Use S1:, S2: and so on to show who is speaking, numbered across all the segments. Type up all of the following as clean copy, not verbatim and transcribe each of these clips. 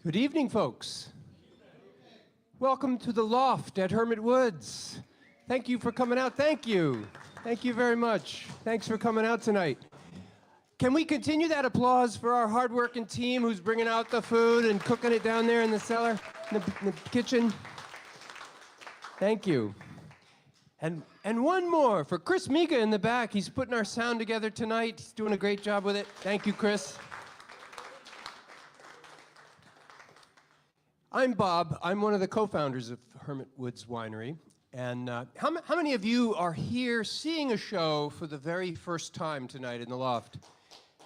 S1: Good evening, folks. Welcome to the Loft at Hermit Woods. Thank you for coming out. Thank you. Thank you very much. Thanks for coming out tonight. Can we continue that applause for our hardworking team who's bringing out the food and cooking it down there in the cellar, in the kitchen? Thank you. And one more for Chris Miga in the back. He's putting our sound together tonight. He's doing a great job with it. Thank you, Chris. I'm Bob. I'm one of the co-founders of Hermit Woods Winery. And how many of you are here seeing a show for the very first time tonight in the Loft?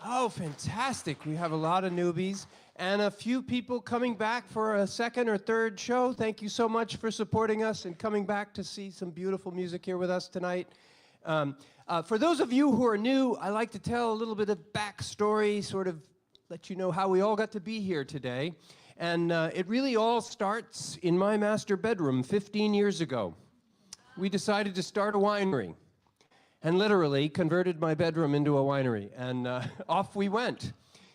S1: Oh, fantastic. We have a lot of newbies and a few people coming back for a second or third show. Thank you so much for supporting us and coming back to see some beautiful music here with us tonight. For those of you who are new, I like to tell a little bit of backstory, sort of let you know how we all got to be here today. And it really all starts in my master bedroom 15 years ago. We decided to start a winery and literally converted my bedroom into a winery. And off we went.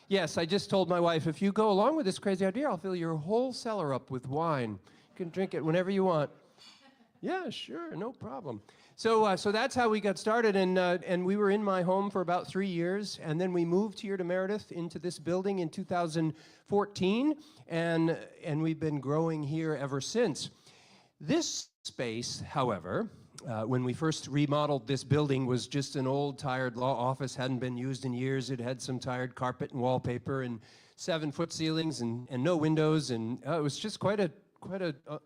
S1: Yes, I just told my wife, if you go along with this crazy idea, I'll fill your whole cellar up with wine. You can drink it whenever you want. Yeah, sure, no problem. So that's how we got started, and we were in my home for about 3 years, and then we moved here to Meredith into this building in 2014, and we've been growing here ever since. This space, however, when we first remodeled this building, was just an old, tired law office, hadn't been used in years. It had some tired carpet and wallpaper and 7-foot ceilings and no windows, and it was just quite a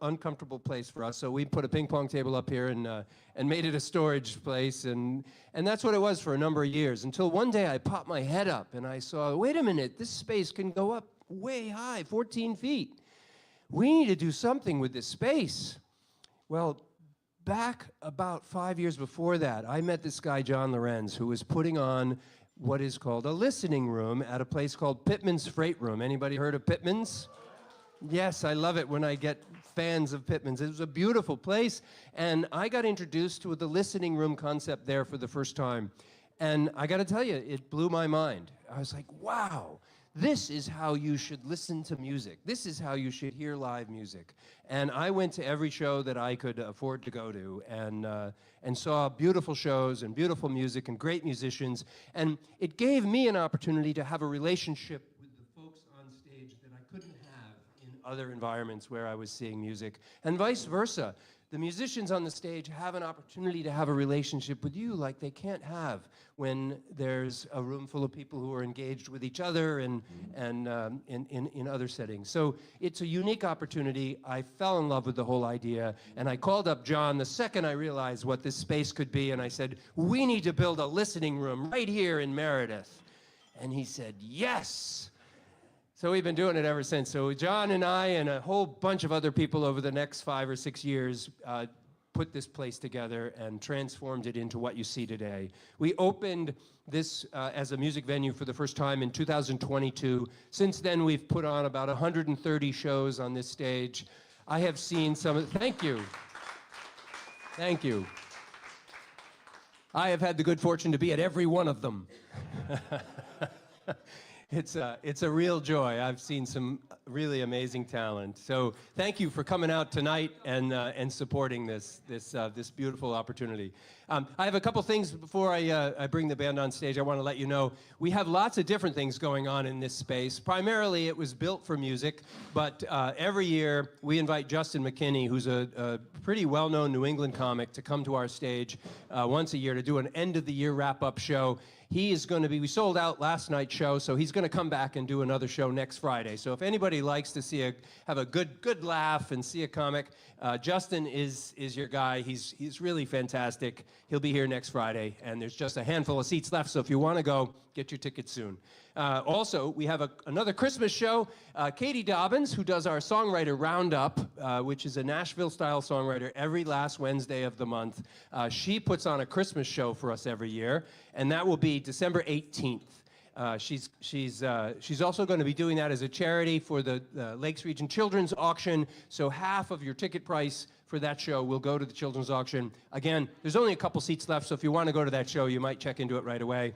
S1: uncomfortable place for us. So we put a ping pong table up here and made it a storage place, and that's what it was for a number of years, until one day I popped my head up and I saw, wait a minute, this space can go up way high, 14 feet. We need to do something with this space. Well, back about 5 years before that, I met this guy, John Lorenz, who was putting on what is called a listening room at a place called Pittman's Freight Room. Anybody heard of Pittman's? Yes, I love it when I get fans of Pittman's. It was a beautiful place, and I got introduced to the listening room concept there for the first time. And I got to tell you, it blew my mind. I was like, wow, this is how you should listen to music. This is how you should hear live music. And I went to every show that I could afford to go to, and saw beautiful shows and beautiful music and great musicians. And it gave me an opportunity to have a relationship with the folks on stage that I couldn't have other environments where I was seeing music, and vice versa. The musicians on the stage have an opportunity to have a relationship with you like they can't have when there's a room full of people who are engaged with each other and in other settings. So it's a unique opportunity. I fell in love with the whole idea, and I called up John the second I realized what this space could be, and I said, we need to build a listening room right here in Meredith. And he said, yes. So we've been doing it ever since. So John and I and a whole bunch of other people over the next 5 or 6 years put this place together and transformed it into what you see today. We opened this as a music venue for the first time in 2022. Since then, we've put on about 130 shows on this stage. I have seen some of, thank you. Thank you. I have had the good fortune to be at every one of them. It's a real joy. I've seen some really amazing talent. So thank you for coming out tonight and supporting this beautiful opportunity. I have a couple things before I bring the band on stage. I want to let you know we have lots of different things going on in this space. Primarily, it was built for music, but every year we invite Justin McKinney, who's a pretty well-known New England comic, to come to our stage once a year to do an end-of-the-year wrap-up show. He is going to be, we sold out last night's show, so he's going to come back and do another show next Friday. So if anybody likes to have a good laugh and see a comic, Justin is your guy. He's really fantastic. He'll be here next Friday, and there's just a handful of seats left, so if you want to go, get your tickets soon. Also, we have another Christmas show. Katie Dobbins, who does our Songwriter Roundup, which is a Nashville-style songwriter every last Wednesday of the month. She puts on a Christmas show for us every year, and that will be December 18th. She's also going to be doing that as a charity for the Lakes Region Children's Auction, so half of your ticket price for that show will go to the children's auction. Again, there's only a couple seats left, so if you want to go to that show, you might check into it right away.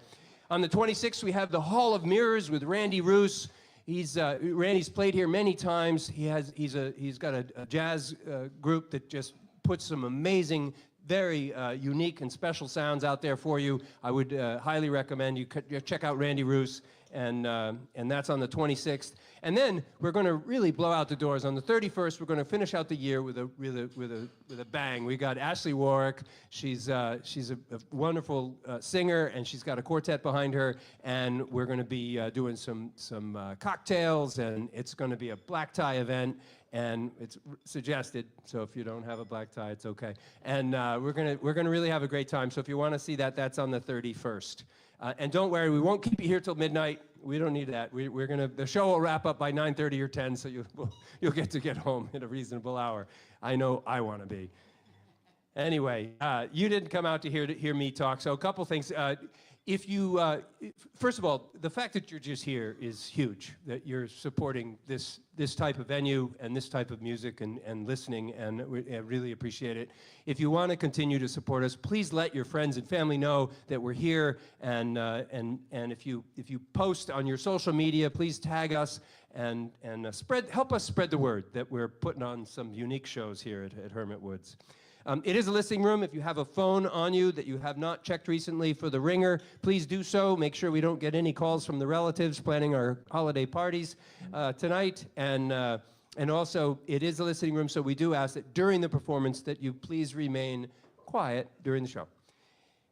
S1: On the 26th, we have the Hall of Mirrors with Randy Roos. Randy's played here many times. He's got a jazz group that just puts some amazing, very unique and special sounds out there for you. I would highly recommend you check out Randy Roos, and that's on the 26th. And then we're going to really blow out the doors. On the 31st, we're going to finish out the year with a bang. We got Ashley Warwick. She's a wonderful singer, and she's got a quartet behind her. And we're going to be doing some cocktails, and it's going to be a black tie event. And it's suggested, so if you don't have a black tie, it's okay. And we're gonna really have a great time. So if you want to see that, that's on the 31st. And don't worry, we won't keep you here till midnight. We don't need that. The show will wrap up by 9:30 or 10, so you'll get home at a reasonable hour. I know I want to be. Anyway, you didn't come out to hear me talk, so a couple things. If you, first of all, the fact that you're just here is huge, that you're supporting this type of venue and this type of music and listening, and I really appreciate it. If you want to continue to support us, please let your friends and family know that we're here, and if you post on your social media, please tag us and help us spread the word that we're putting on some unique shows here at Hermit Woods. It is a listening room. If you have a phone on you that you have not checked recently for the ringer, please do so. Make sure we don't get any calls from the relatives planning our holiday parties tonight. And also, it is a listening room, so we do ask that during the performance that you please remain quiet during the show.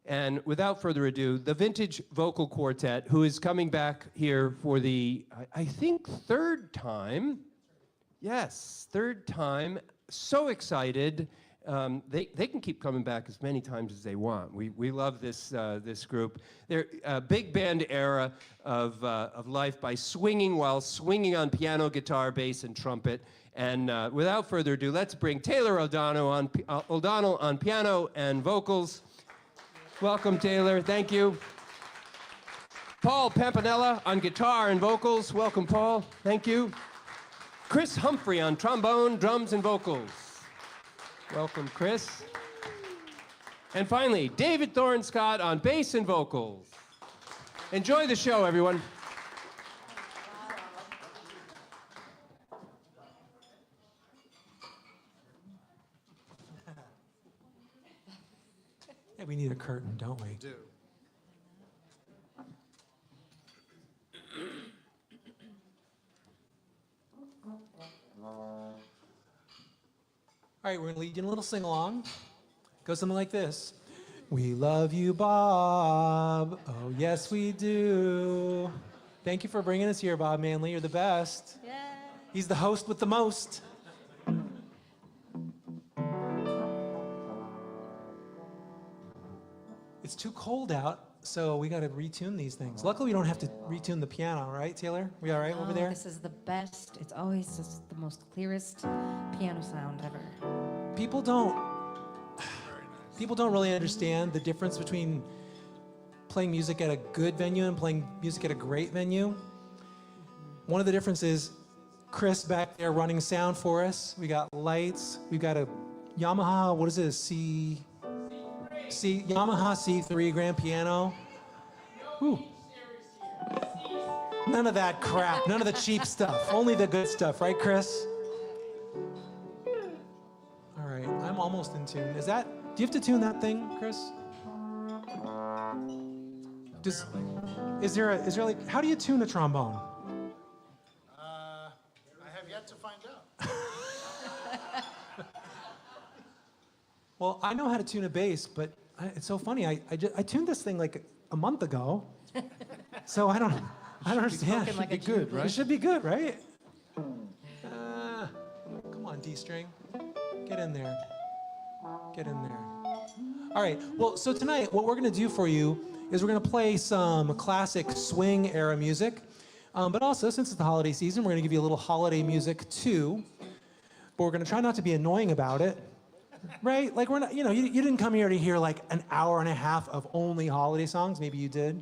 S1: And without further ado, the Vintage Vocal Quartet, who is coming back here for the, I think, third time. Yes, third time. So excited. They can keep coming back as many times as they want. We love this group. They're a big band era of life by swinging while swinging on piano, guitar, bass, and trumpet. And without further ado, let's bring Taylor O'Donnell on piano and vocals. Welcome, Taylor. Thank you. Paul Pampanella on guitar and vocals. Welcome, Paul. Thank you. Chris Humphrey on trombone, drums, and vocals. Welcome, Chris. And finally, David Thorne-Scott on bass and vocals. Enjoy the show, everyone.
S2: Yeah, we need a curtain, don't we? We do. All right, we're going to lead you in a little sing-along. Goes something like this. We love you, Bob. Oh, yes, we do. Thank you for bringing us here, Bob Manley. You're the best. Yeah. He's the host with the most. It's too cold out, so we got to retune these things. Luckily, we don't have to retune the piano, right, Taylor? We all right over there?
S3: This is the best. It's always just the most clearest piano sound ever.
S2: People don't really understand the difference between playing music at a good venue and playing music at a great venue. One of the differences, Chris back there running sound for us. We got lights. We've got a Yamaha, what is it, Yamaha C3 grand piano. Ooh. None of that crap, none of the cheap stuff, only the good stuff, right, Chris? All right, I'm almost in tune. Do you have to tune that thing, Chris? How do you tune a trombone?
S4: I have yet to find out.
S2: Well, I know how to tune a bass, but it's so funny. I tuned this thing like a month ago, so I don't understand.
S1: It should be good, right?
S2: It should be good, right? Come on, D string, get in there. Get in there. All right. Well, so tonight, what we're going to do for you is we're going to play some classic swing era music, but also since it's the holiday season, we're going to give you a little holiday music too. But we're going to try not to be annoying about it. Right? Like, we're not, you didn't come here to hear like an hour and a half of only holiday songs. Maybe you did.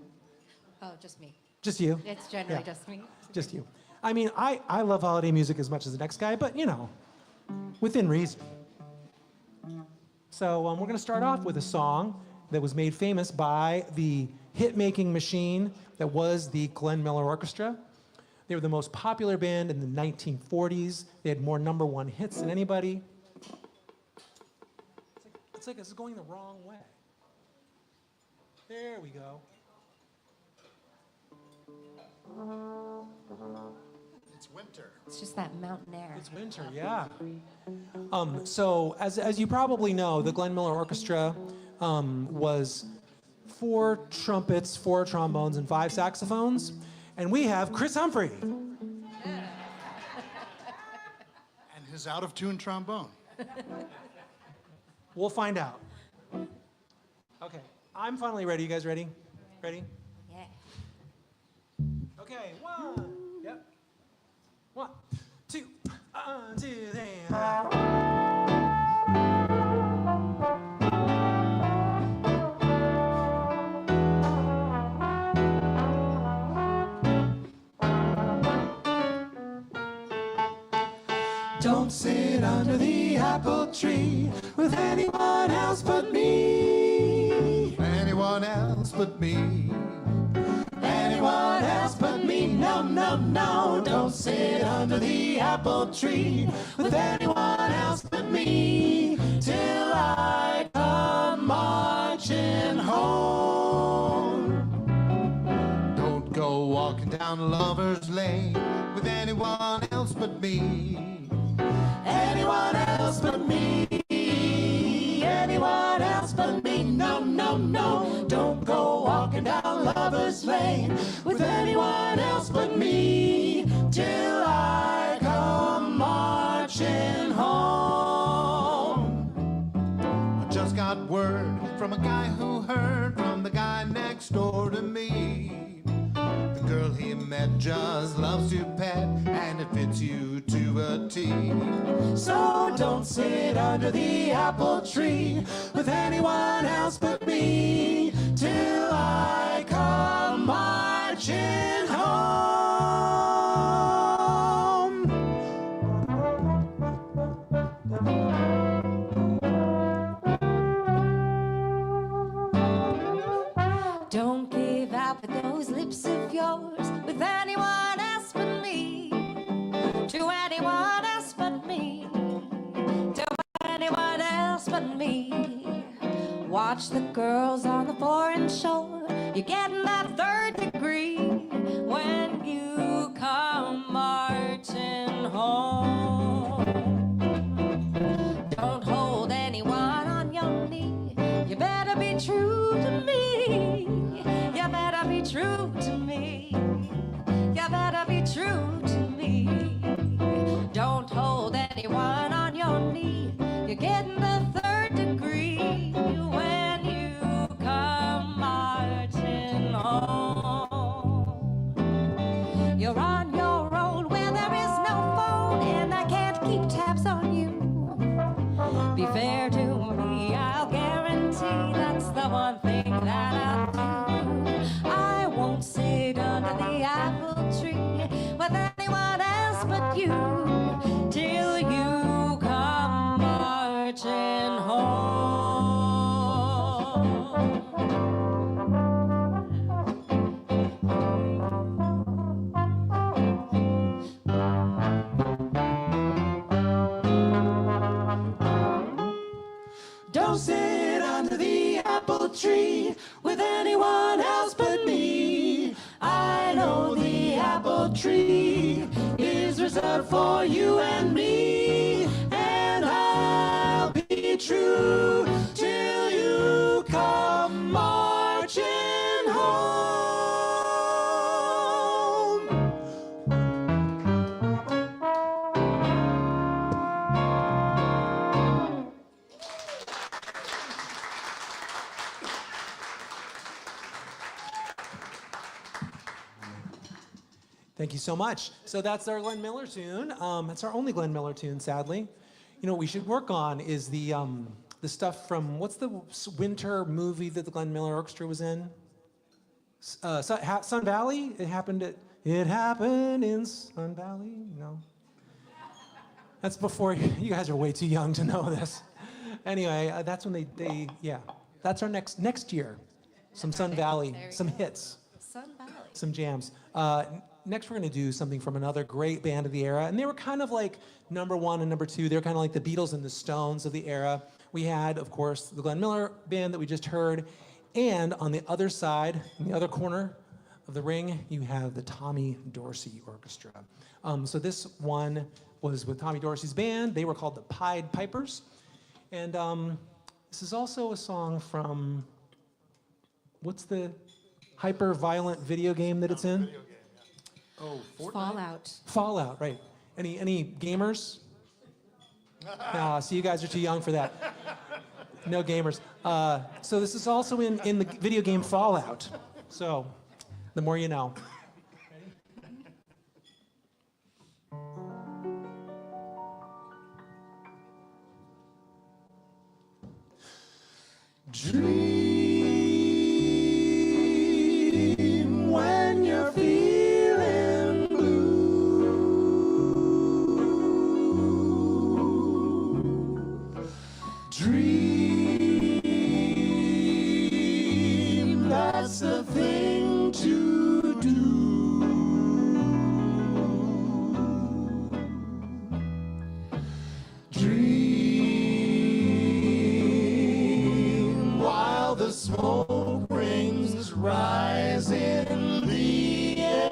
S3: Oh, just me.
S2: Just you?
S3: It's generally just me.
S2: Just you. I mean, I love holiday music as much as the next guy, but, within reason. So we're going to start off with a song that was made famous by the hit-making machine that was the Glenn Miller Orchestra. They were the most popular band in the 1940s. They had more #1 hits than anybody. It's like it's going the wrong way. There we go.
S4: It's winter.
S3: It's just that mountain air.
S2: It's winter, yeah. So as you probably know, the Glenn Miller Orchestra was 4 trumpets, 4 trombones, and 5 saxophones. And we have Chris Humphrey.
S4: And his out-of-tune trombone.
S2: We'll find out. Okay, I'm finally ready. You guys ready? Ready?
S3: Yeah.
S2: Okay, 1. Yep. 1, 2, 2, 3. Don't sit under the apple tree with anyone else but me.
S4: Anyone else but me.
S2: Anyone else but me. No, no, no. Don't sit under the apple tree with anyone else but me till I come marching home.
S4: Don't go walking down Lover's Lane with anyone else but me.
S2: Anyone else but me. Anyone else but me. No, no, no. Don't go walking down Lover's Lane with anyone else but me till I come marching home.
S4: I just got word from a guy who heard from the guy next door to me. The girl he met just loves to pet, and it fits you to a T.
S2: So don't sit under the apple tree with anyone else but me till I come marching home.
S3: Don't give out with those lips of yours with anyone else but me. To anyone else but me. To anyone else but me. Watch the girls on the foreign shore. You're getting that 3rd degree when you come marching home. Don't hold anyone on your knee. You better be true to me. You better be true to me. You better be true to me. Don't hold anyone on your knee. You're getting the 3rd degree when you come marching home. You're on your own where there is no phone, and I can't keep tabs on you. Be fair to me, I'll guarantee that's the one thing that I'll do. I won't sit under the apple tree with anyone else but you till you come marching home.
S2: Don't sit under the apple tree with anyone else but me. I know the apple tree is reserved for you and me, and I'll be true till you come marching home. Thank you so much. So that's our Glenn Miller tune. It's our only Glenn Miller tune, sadly. You know, what we should work on is the stuff from, what's the winter movie that the Glenn Miller Orchestra was in? Sun Valley? It happened in Sun Valley? No. That's before, you guys are way too young to know this. Anyway, that's when yeah. That's our next year. Some Sun Valley, some hits,
S3: Sun Valley.
S2: some jams. next we're going to do something from another great band of the era, and they were kind of like number one and number two. They were kind of like the Beatles and the Stones of the era. We had, of course, the Glenn Miller band that we just heard, and on the other side, in the other corner of the ring, you have the Tommy Dorsey Orchestra. So this one was with Tommy Dorsey's band. They were called the Pied Pipers, and this is also a song from, what's the hyper-violent video game that it's in?
S4: Video game, yeah. Oh, Fortnite?
S3: Fallout.
S2: Fallout, right. Any gamers? No, so you guys are too young for that. No gamers. So this is also in the video game Fallout. So the more you know.
S4: Dream when you're feeling blue. Dream, that's the thing to do. Dream while the smoke rings rise in the air.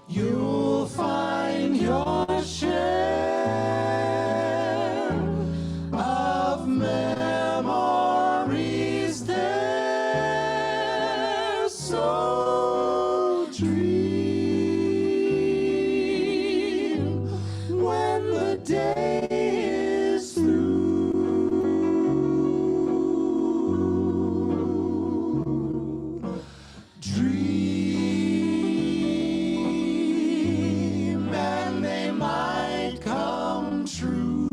S4: You'll find your share of memories there. So dream when the day is through. Dream and they might come true.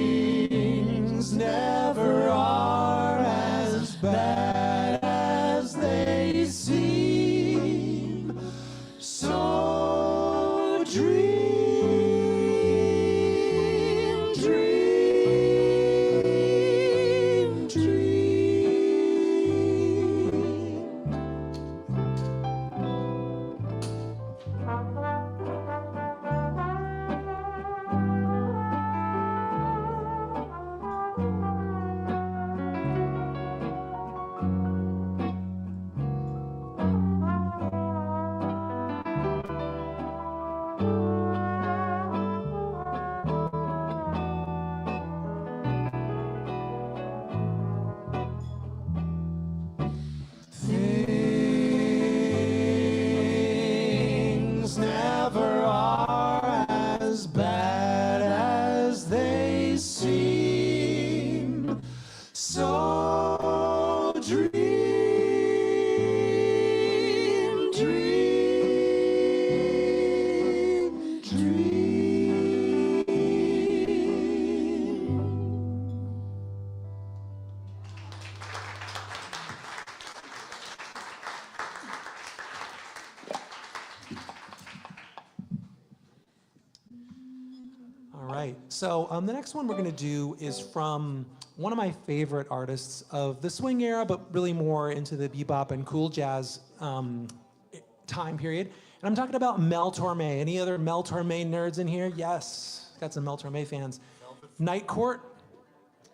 S4: Things never are as bad as they seem. So dream, dream, dream. Things never are as bad as they seem. So dream, dream, dream.
S2: All right. So the next one we're going to do is from one of my favorite artists of the swing era, but really more into the bebop and cool jazz time period. And I'm talking about Mel Torme. Any other Mel Torme nerds in here? Yes. Got some Mel Torme fans. Night Court,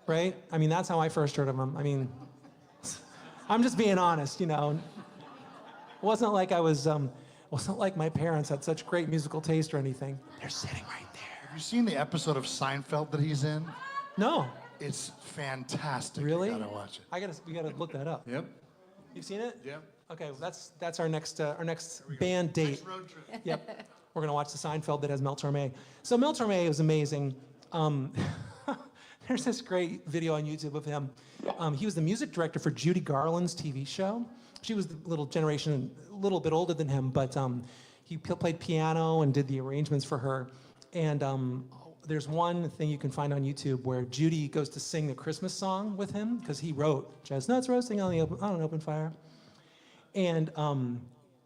S2: right? I mean, that's how I first heard of him. I mean, I'm just being honest, you know. It wasn't like I was, wasn't like my parents had such great musical taste or anything. They're sitting right there.
S5: Have you seen the episode of Seinfeld that he's in?
S2: No.
S5: It's fantastic.
S2: Really?
S5: You gotta watch it.
S2: We gotta look that up.
S5: Yep.
S2: You've seen it?
S5: Yep.
S2: Okay, well, that's our next band date.
S5: Next road trip.
S2: Yep. We're gonna watch the Seinfeld that has Mel Torme. So Mel Torme was amazing. There's this great video on YouTube of him. He was the music director for Judy Garland's TV show. She was a little bit older than him, but he played piano and did the arrangements for her. And there's one thing you can find on YouTube where Judy goes to sing the Christmas song with him because he wrote "Chestnuts Roasting on an Open Fire," and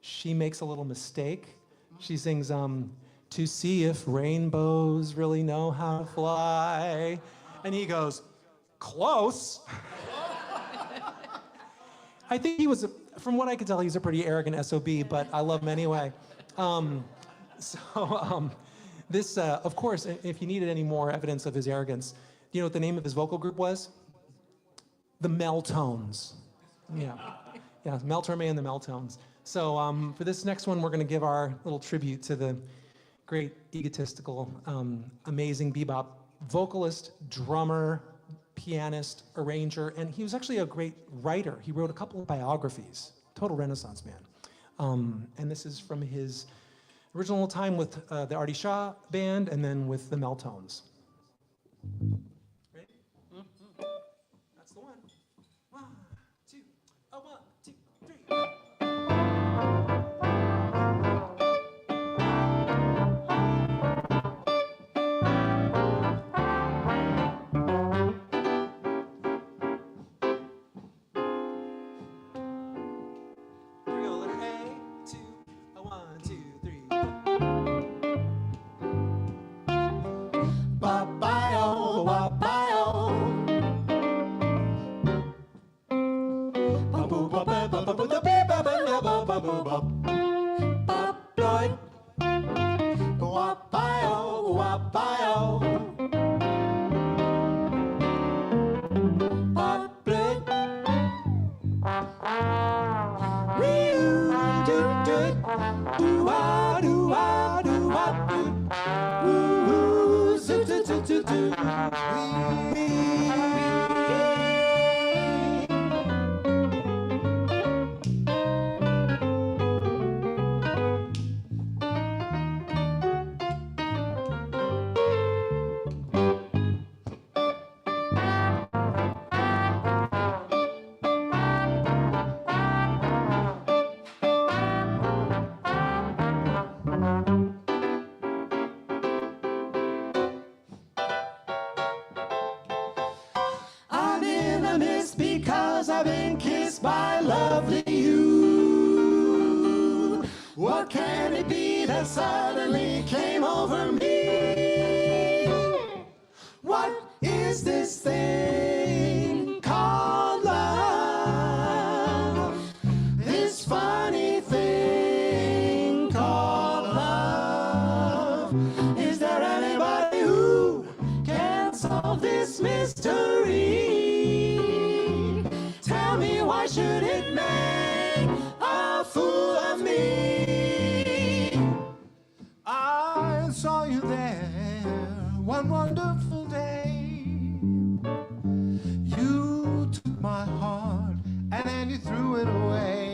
S2: she makes a little mistake. She sings to see if rainbows really know how to fly. And he goes, close. I think he was, from what I could tell, he's a pretty arrogant SOB, but I love him anyway. This, of course, if you needed any more evidence of his arrogance, do you know what the name of his vocal group was? The Meltones. Yeah, Mel Torme and the Meltones. So for this next one, we're going to give our little tribute to the great, egotistical, amazing bebop vocalist, drummer, pianist, arranger, and he was actually a great writer. He wrote a couple of biographies, total Renaissance man. And this is from his original time with the Artie Shaw Band and then with the Meltones. Ready? That's the one. 1, 2, 1, 2, 3.
S4: Because I've been kissed by lovely you. What can it be that suddenly came over me? What is this thing called love? This funny thing called love. Is there anybody who can solve this mystery? Tell me, why should it make a fool of me? I saw you there one wonderful day. You took my heart and then you threw it away.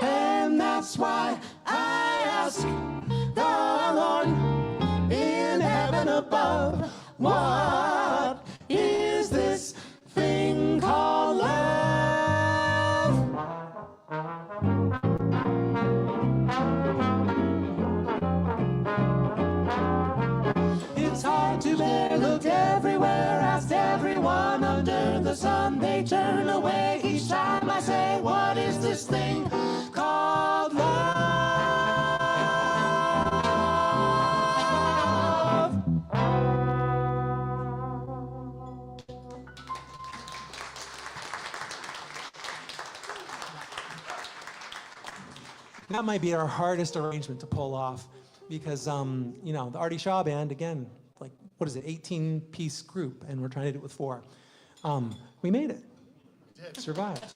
S4: And that's why I ask the Lord in heaven above, what is this thing called love? It's hard to bear, looked everywhere, asked everyone under the sun. They turn away each time I say, what is this thing called love?
S2: That might be our hardest arrangement to pull off because, you know, the Artie Shaw Band, again, like, what is it, 18-piece group, and we're trying to do it with 4. We made it. Survived.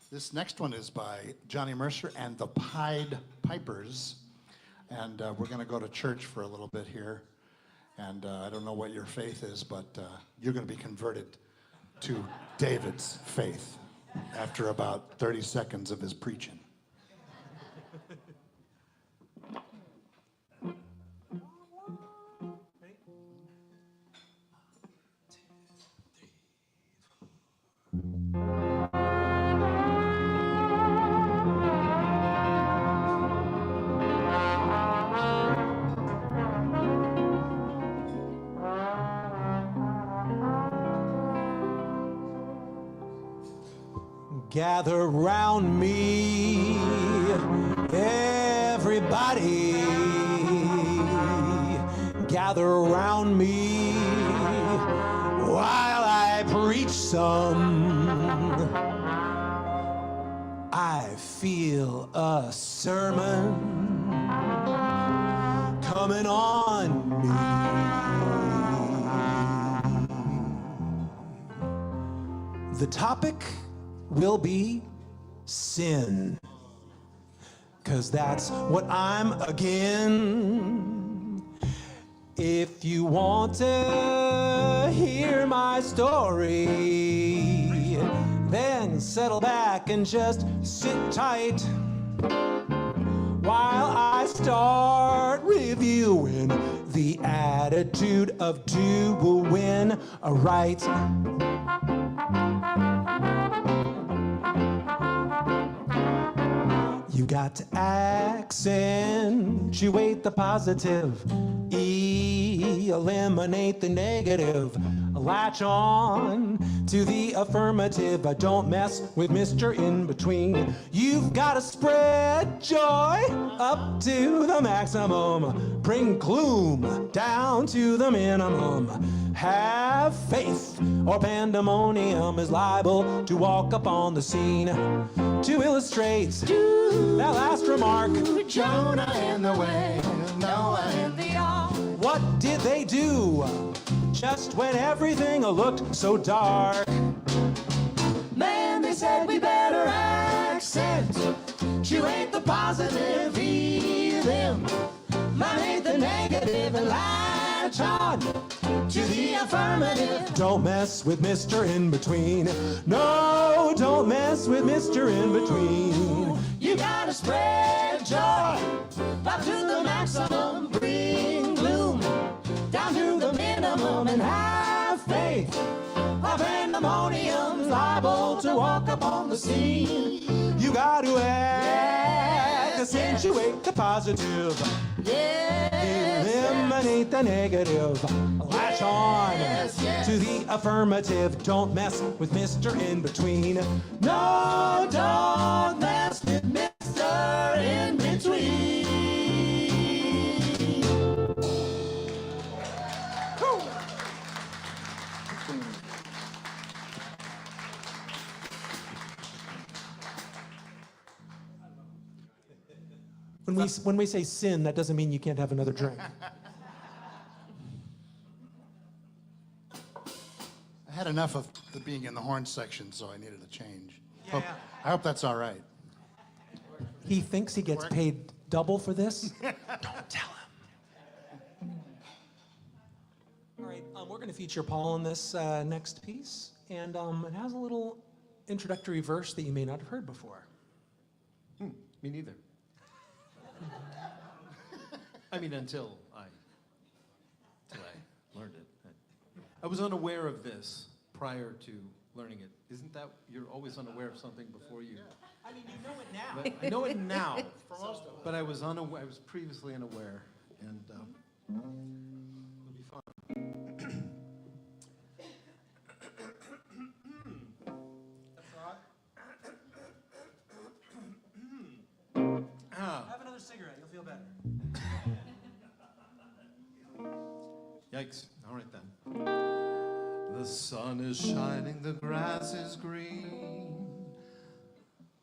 S5: This next one is by Johnny Mercer and the Pied Pipers. And we're going to go to church for a little bit here. And I don't know what your faith is, but you're going to be converted to David's faith after about 30 seconds of his preaching.
S2: Gather round me, everybody. Gather around me while I preach some. I feel a sermon coming on me. The topic will be sin, 'cause that's what I'm again. If you want to hear my story, then settle back and just sit tight while I start reviewing the attitude of doing right. You got to accentuate the positive, eliminate the negative, latch on to the affirmative. Don't mess with Mr. In Between. You've got to spread joy up to the maximum, bring gloom down to the minimum. Have faith, or pandemonium is liable to walk up on the scene. To illustrate that last remark,
S4: Jonah in the way, Noah in the ark.
S2: what did they do just when everything looked so dark?
S4: Man, they said we better accentuate the positive, heal them, eliminate the negative, and latch on to the affirmative.
S2: Don't mess with Mr. In Between. No, don't mess with Mr. In Between.
S4: You gotta spread joy up to the maximum, bring gloom down to the minimum, and have faith. A pandemonium's liable to walk upon the scene.
S2: You got to accentuate the positive, eliminate the negative, latch on to the affirmative. Don't mess with Mr. In Between.
S4: No, don't mess with Mr. In Between.
S2: When we say sin, that doesn't mean you can't have another drink.
S5: I had enough of the being in the horn section, so I needed a change.
S2: Yeah.
S5: I hope that's all right.
S2: He thinks he gets paid double for this? Don't tell him. All right, we're going to feature Paul in this next piece, and it has a little introductory verse that you may not have heard before.
S6: Me neither. I mean, until I learned it. I was unaware of this prior to learning it. Isn't that, you're always unaware of something before you?
S2: I mean, you know it now.
S6: But I know it now, but I was unaware. I was previously unaware, and it'll be fun.
S2: Have another cigarette, you'll feel better.
S6: Yikes. All right then. The sun is shining, the grass is green,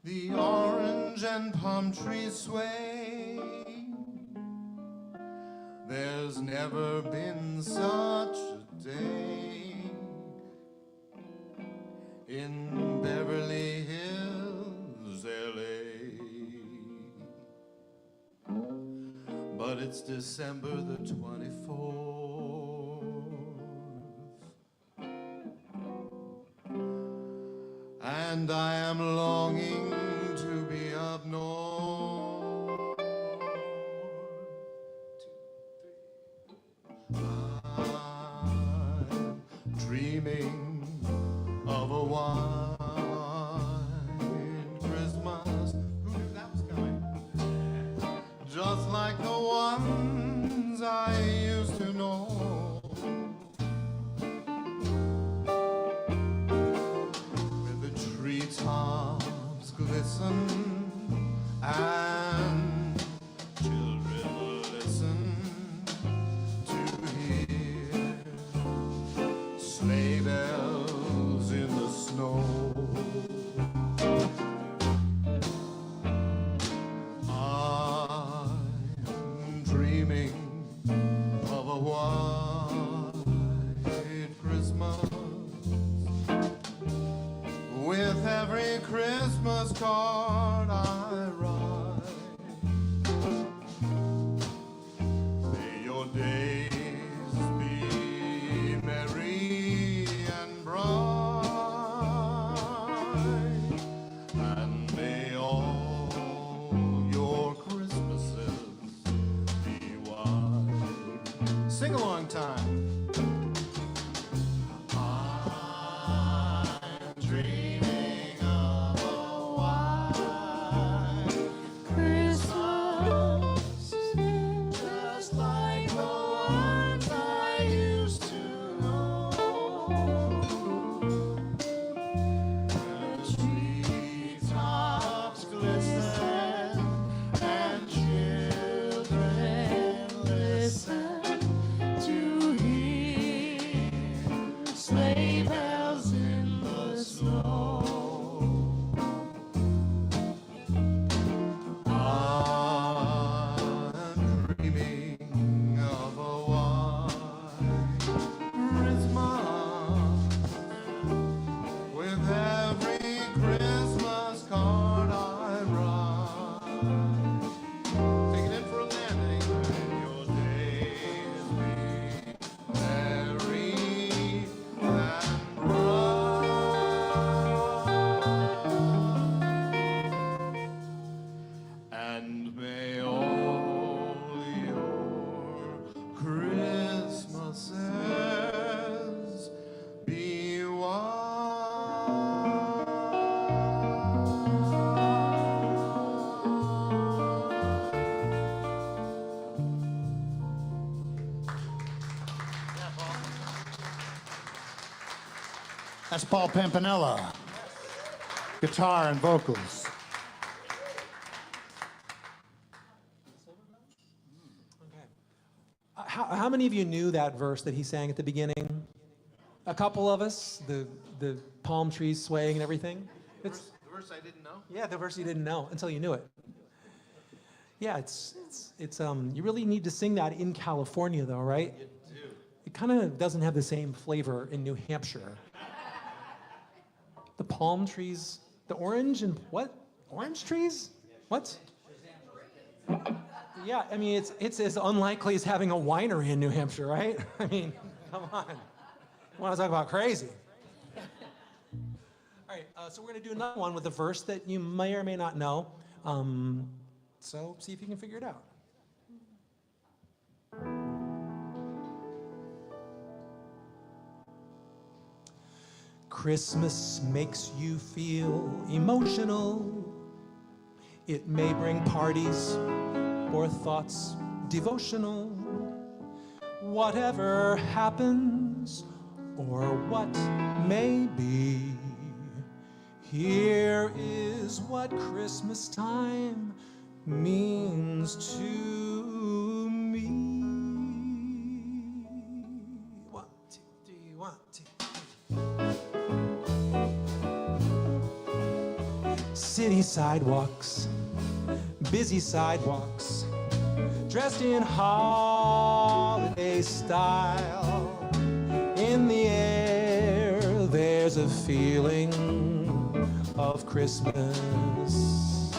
S6: the orange and palm trees sway. There's never been such a day in Beverly Hills, LA. But it's December the 24th, and I am longing to be up north. 2, 3. I'm dreaming of a white Christmas. Who knew that was coming? Just like the ones I used to know. With the treetops card I write. May your days be merry and bright, and may all your Christmases be white. Sing along time. I'm dreaming of a white Christmas, just like the ones I used to know. The treetops glisten and children listen to hear sleigh bells in the snow. I'm dreaming of a white Christmas with every Christmas card I write. Take it in for a landing. May your days be merry and bright, and may all your Christmases be
S5: That's Paul Pampanella, guitar and vocals.
S2: How many of you knew that verse that he sang at the beginning? A couple of us, the palm trees swaying and everything. It's
S6: The verse I didn't know?
S2: yeah, the verse you didn't know until you knew it. Yeah, it's you really need to sing that in California though, right? You do. It kind of doesn't have the same flavor in New Hampshire. The palm trees, the orange and what? Orange trees? What? Yeah, I mean, it's as unlikely as having a winery in New Hampshire, right? I mean, come on. You want to talk about crazy? All right, so we're going to do another one with a verse that you may or may not know. So see if you can figure it out. Christmas makes you feel emotional. It may bring parties or thoughts devotional. Whatever happens or what may be, here is what Christmas time means to me. 1, 2, 3, 1, 2, 3. City sidewalks, busy sidewalks, dressed in holiday style. In the air, there's a feeling of Christmas.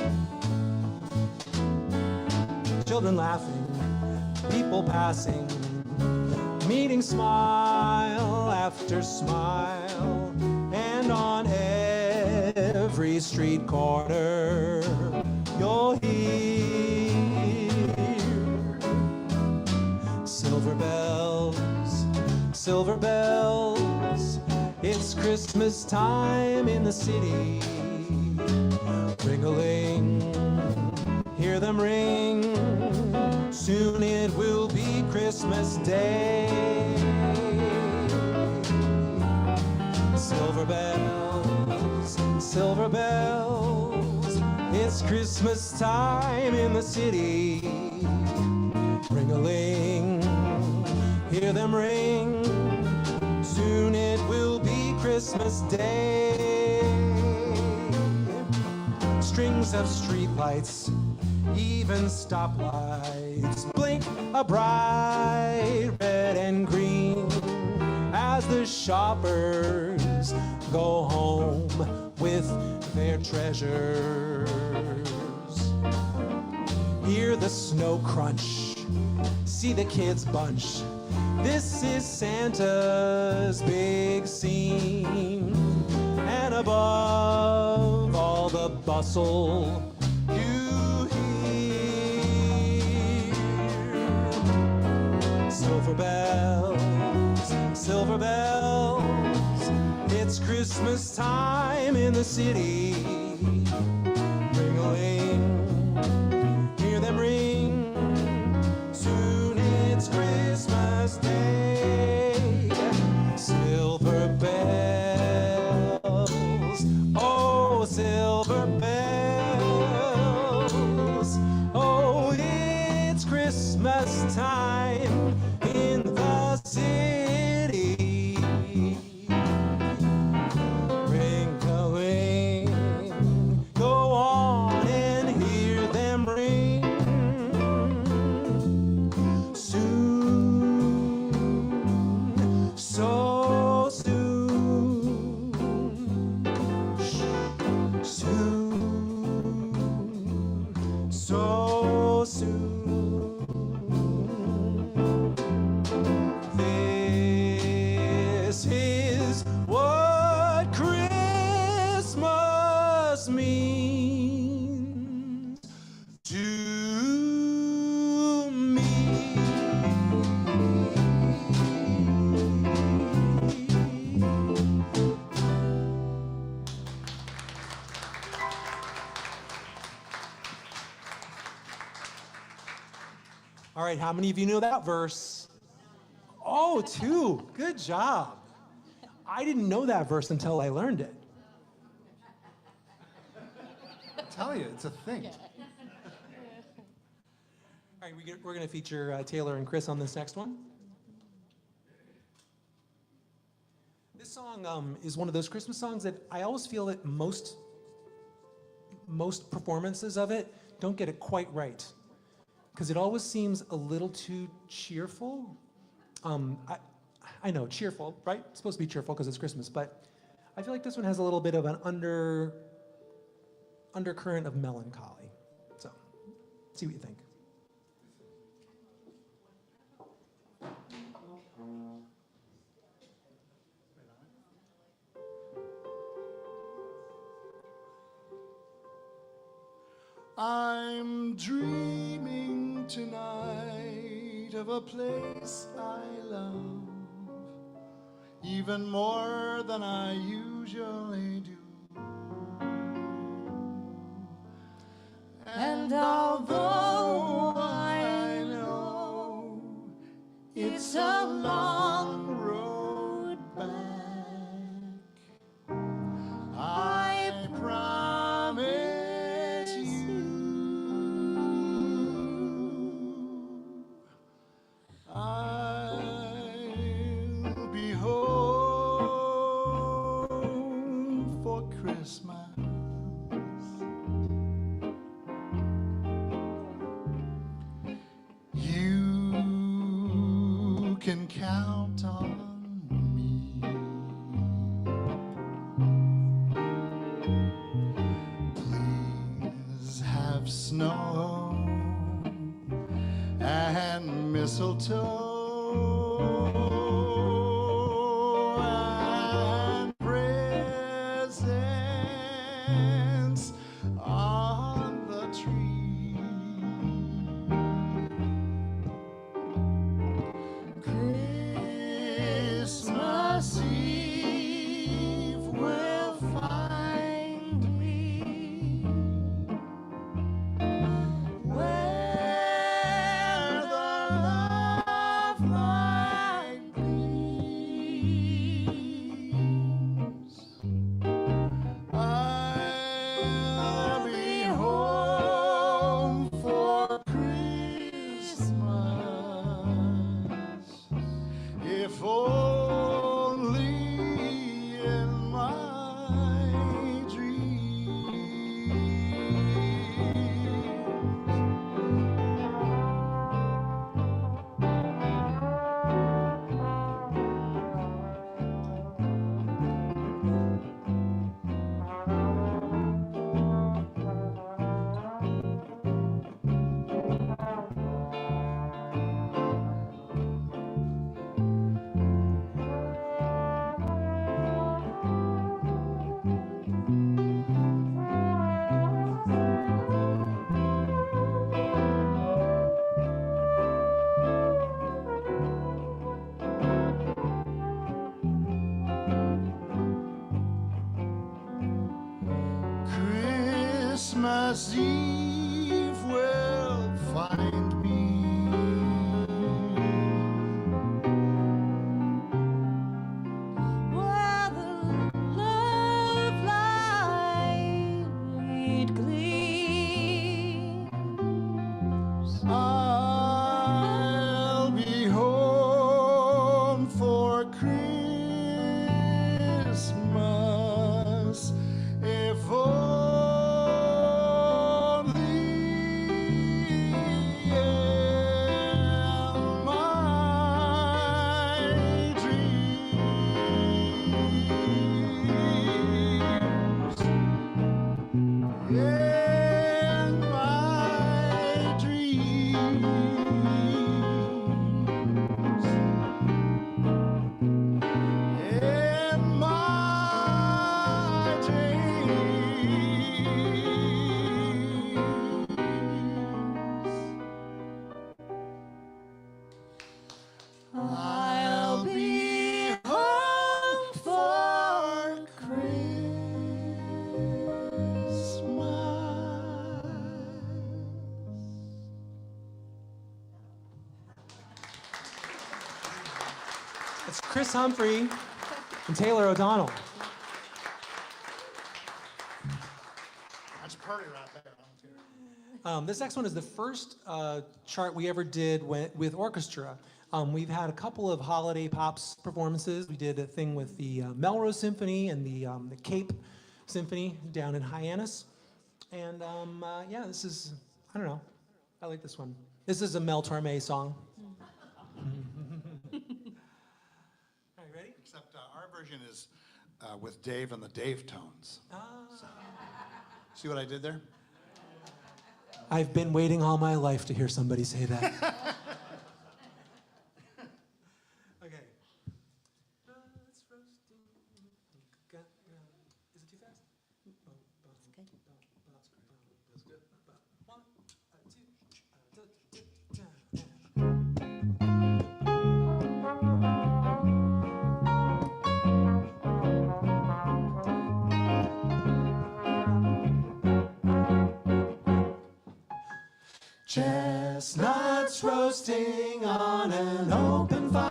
S2: Children laughing, people passing, meeting smile after smile, and on every street corner you'll hear silver bells, silver bells. It's Christmas time in the city. Ring-a-ling, hear them ring. Soon it will be Christmas Day. Silver bells, silver bells. It's Christmas time in the city. Ring-a-ling, hear them ring. Soon it will be Christmas Day. Strings of streetlights, even stoplights, blink a bright red and green as the shoppers go home with their treasures. Hear the snow crunch, see the kids bunch. This is Santa's big scene. And above all the bustle, you hear silver bells, it's Christmas time in the city. Ring-a-ling, hear them ring, soon it's Christmas Day. Silver bells, oh, silver bells, oh, it's Christmas time in the city. Ring-a-ling, go on and hear them ring. Soon, so soon, soon, so soon. This is what Christmas means to me. All right, how many of you know that verse? Oh, two. Good job. I didn't know that verse until I learned it.
S5: I tell you, it's a thing.
S2: All right, we're going to feature Taylor and Chris on this next one. This song is one of those Christmas songs that I always feel that most performances of it don't get it quite right, because it always seems a little too cheerful. I know, cheerful, right? It's supposed to be cheerful because it's Christmas, but I feel like this one has a little bit of an undercurrent of melancholy. So, see what you think.
S4: I'm dreaming tonight of a place I love, even more than I usually do.
S3: And although I know it's a long road back, I promise you I'll be home for Christmas. You can count on me. Please have snow and mistletoe and presents on the tree. Christmas Eve will find me where the love light gleams.
S4: Christmas Eve will find me
S3: where the love light gleams.
S4: I'll be home for Christmas if only in my dreams. In my dreams. In my dreams. I'll be home for Christmas.
S2: It's Chris Humphrey and Taylor O'Donnell.
S5: That's pretty right there.
S2: This next one is the first chart we ever did with orchestra. We've had a couple of holiday pops performances. We did a thing with the Melrose Symphony and the Cape Symphony down in Hyannis. And yeah, this is, I don't know, I like this one. This is a Mel Torme song. Are you ready?
S5: Except our version is with Dave and the Dave tones. See what I did there?
S2: I've been waiting all my life to hear somebody say that. Okay. Is it too fast? That's good. One,
S4: Chestnuts roasting on an open fire.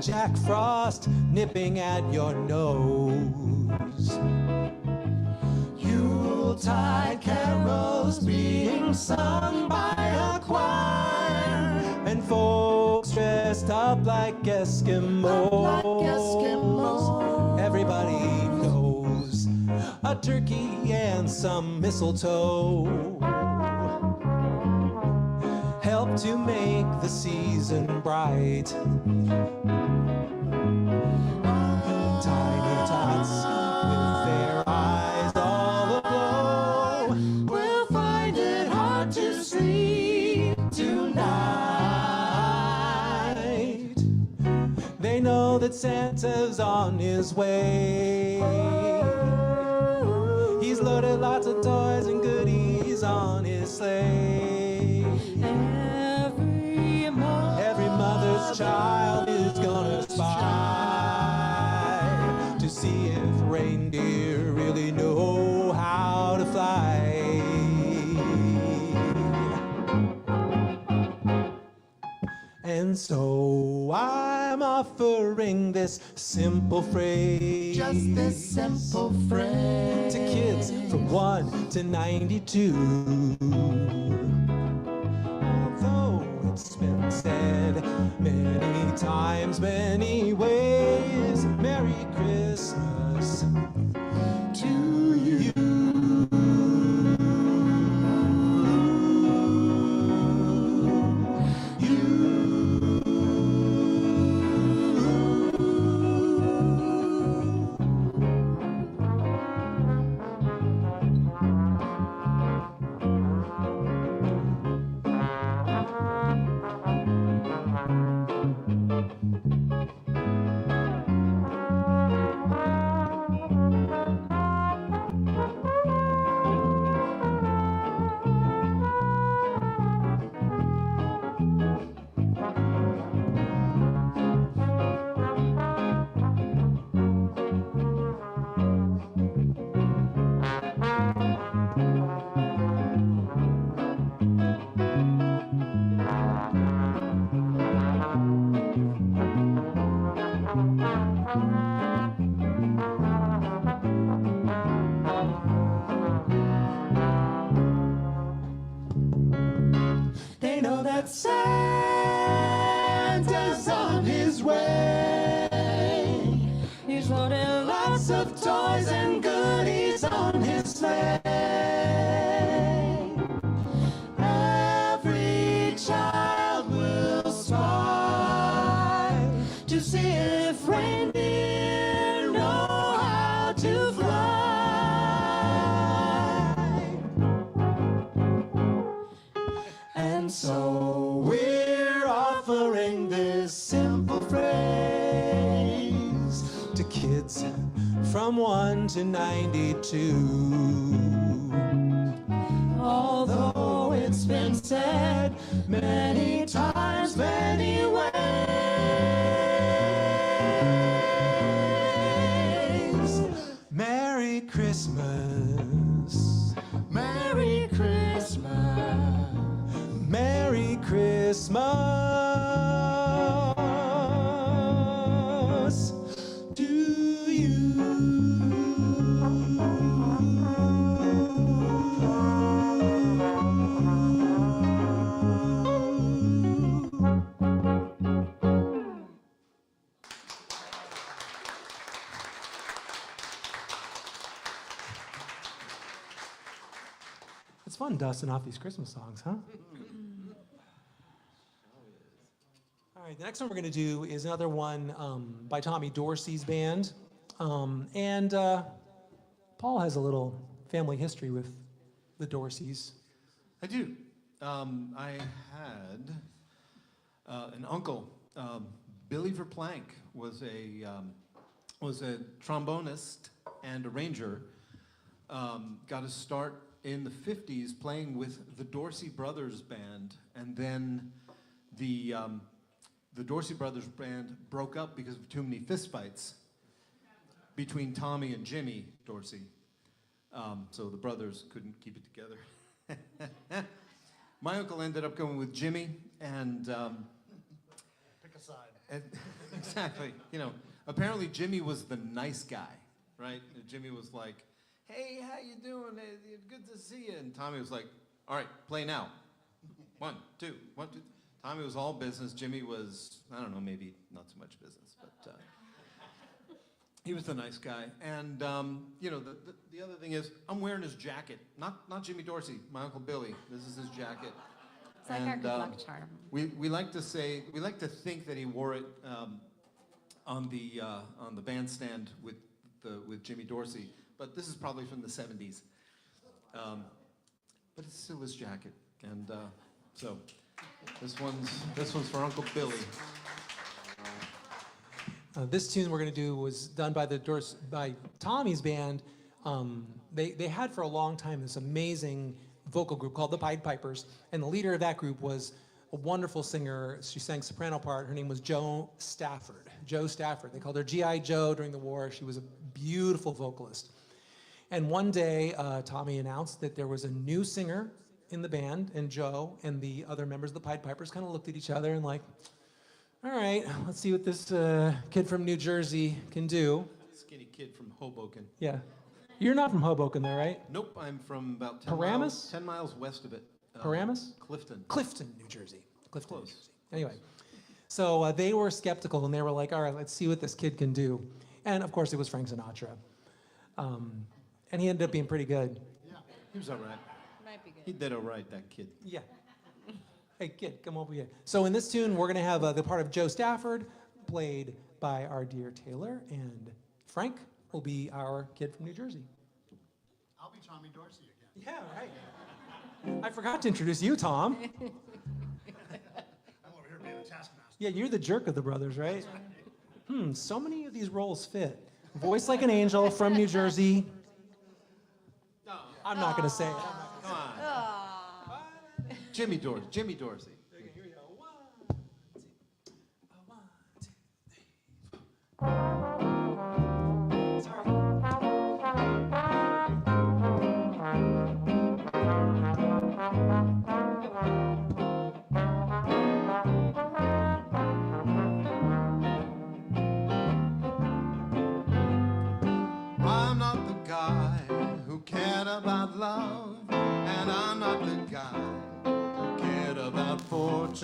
S2: Jack Frost nipping at your nose.
S4: Yuletide carols being sung by a choir.
S2: And folks dressed up like Eskimos. Everybody knows a turkey and some mistletoe help to make the season bright. Tiny tots with their eyes all aglow will find it hard to sleep tonight. They know that Santa's on his way. He's loaded lots of toys and goodies on his sleigh. Every mother's child is gonna spy to see if reindeer really know how to fly. And so I'm offering this simple phrase,
S4: Just this simple phrase,
S2: to kids from 1 to 92. Although it's been said many times, many ways, Merry Christmas to you.
S4: that Santa's on his way.
S3: He's loading lots of toys and goodies on his sleigh. Every child will spy to see if reindeer know how to fly. And so we're offering this simple phrase
S2: To kids from 1 to 92.
S3: although it's been said many times, many ways.
S2: Merry Christmas.
S3: Merry Christmas.
S2: Merry Christmas to you. It's fun dusting off these Christmas songs, huh? All right, the next one we're going to do is another one by Tommy Dorsey's band. Paul has a little family history with the Dorseys.
S6: I do. I had an uncle, Billy Verplank, was a trombonist and arranger. Got his start in the 50s playing with the Dorsey Brothers band, and then the Dorsey Brothers band broke up because of too many fistfights between Tommy and Jimmy Dorsey. So the brothers couldn't keep it together. My uncle ended up going with Jimmy, and
S5: Pick a side.
S6: exactly. You know, apparently Jimmy was the nice guy, right? Jimmy was like, "Hey, how you doing? Good to see you." And Tommy was like, "All right, play now. 1, 2, 1, 2." Tommy was all business. Jimmy was, I don't know, maybe not so much business, but he was the nice guy. And you know, the other thing is, I'm wearing his jacket. Not Jimmy Dorsey, my Uncle Billy. This is his jacket.
S3: It's like our good luck charm.
S6: We like to think that he wore it on the bandstand with Jimmy Dorsey, but this is probably from the 70s. But it's still his jacket, and so this one's for Uncle Billy.
S2: This tune we're going to do was done by by Tommy's band. They had for a long time this amazing vocal group called the Pied Pipers, and the leader of that group was a wonderful singer. She sang soprano part. Her name was Jo Stafford. Jo Stafford. They called her G.I. Joe during the war. She was a beautiful vocalist. And one day, Tommy announced that there was a new singer in the band, and Joe and the other members of the Pied Pipers kind of looked at each other and like, all right, let's see what this kid from New Jersey can do.
S6: Skinny kid from Hoboken.
S2: Yeah. You're not from Hoboken, though, right?
S6: Nope, I'm from about
S2: Paramus?
S6: 10 miles west of it.
S2: Paramus?
S6: Clifton.
S2: Clifton, New Jersey. Clifton, New
S6: Close.
S2: Jersey. Anyway, so they were skeptical, and they were like, all right, let's see what this kid can do. And, of course, it was Frank Sinatra. And he ended up being pretty good.
S6: Yeah, he was all right.
S3: Might be good.
S6: He did all right, that kid.
S2: Yeah. Hey, kid, come over here. So in this tune, we're going to have the part of Jo Stafford, played by our dear Taylor, and Frank will be our kid from New Jersey.
S5: I'll be Tommy Dorsey again.
S2: Yeah, right. I forgot to introduce you, Tom.
S5: I'm over here being a taskmaster.
S2: Yeah, you're the jerk of the brothers, right? So many of these roles fit. Voice like an angel from New Jersey. I'm not going to say it.
S6: Come on. Jimmy Dorsey. Jimmy Dorsey.
S2: Here we go. 1, 2, 1, 2, 3. Sorry.
S6: I'm not the guy who cared about love, and I'm not the guy who cared about fortune.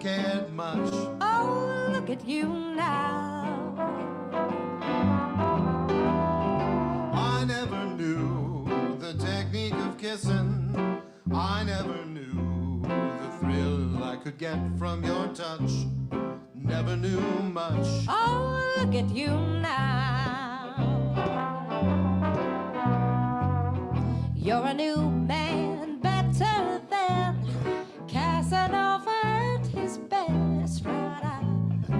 S6: cared much.
S3: Oh, look at you now.
S6: I never knew the technique of kissing. I never knew the thrill I could get from your touch. Never knew much.
S3: Oh, look at you now. You're a new man, better than Casanova at his best, right out.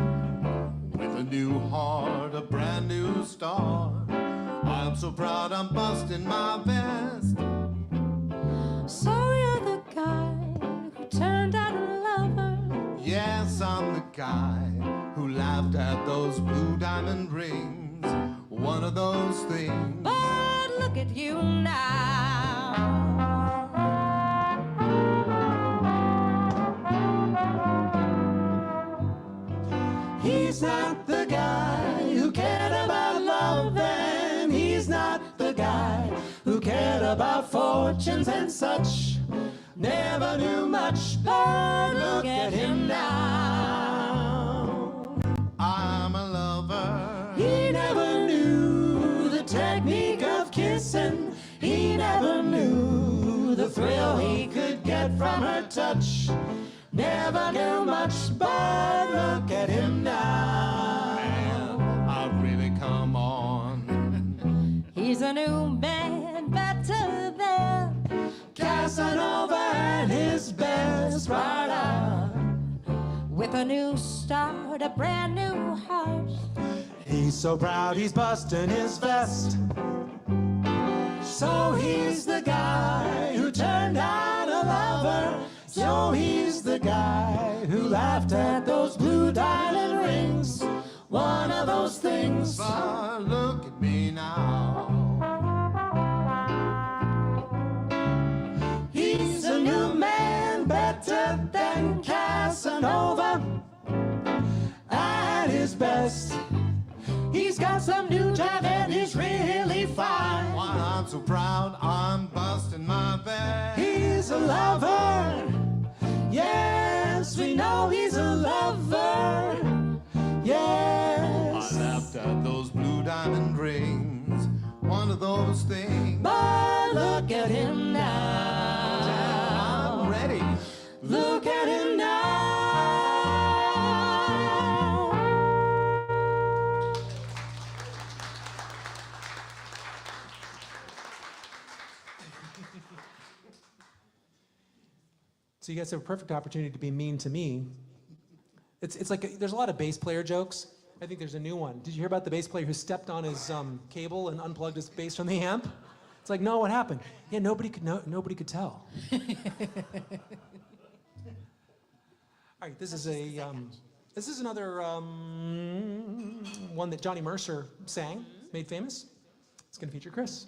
S6: With a new heart, a brand new start. I'm so proud I'm busting my vest.
S3: So you're the guy who turned out a lover.
S6: Yes, I'm the guy who laughed at those blue diamond rings. One of those things.
S3: But look at you now.
S2: He's not the guy who cared about love, and he's not the guy who cared about fortunes and such. Never knew much, but look at him now.
S6: I'm a lover.
S2: He never knew the technique of kissing. He never knew the thrill he could get from her touch. Never knew much, but look at him now.
S6: Man, I've really come on.
S3: He's a new man, better than
S2: Casanova at his best, right out.
S3: with a new start, a brand new heart.
S2: He's so proud he's busting his vest. So he's the guy who turned out a lover. So he's the guy who laughed at those blue diamond rings. One of those things.
S6: But look at me now.
S2: He's a new man, better than Casanova. At his best, he's got some new drive and he's really fine.
S6: Why I'm so proud I'm busting my vest.
S2: He's a lover. Yes, we know he's a lover. Yes.
S6: I laughed at those blue diamond rings. One of those things.
S2: But look at him now.
S6: I'm ready.
S2: Look at him now. So you guys have a perfect opportunity to be mean to me. It's like there's a lot of bass player jokes. I think there's a new one. Did you hear about the bass player who stepped on his cable and unplugged his bass from the amp? It's like, no, what happened? Yeah, nobody could tell. All right, this is another one that Johnny Mercer sang, made famous. It's going to feature Chris.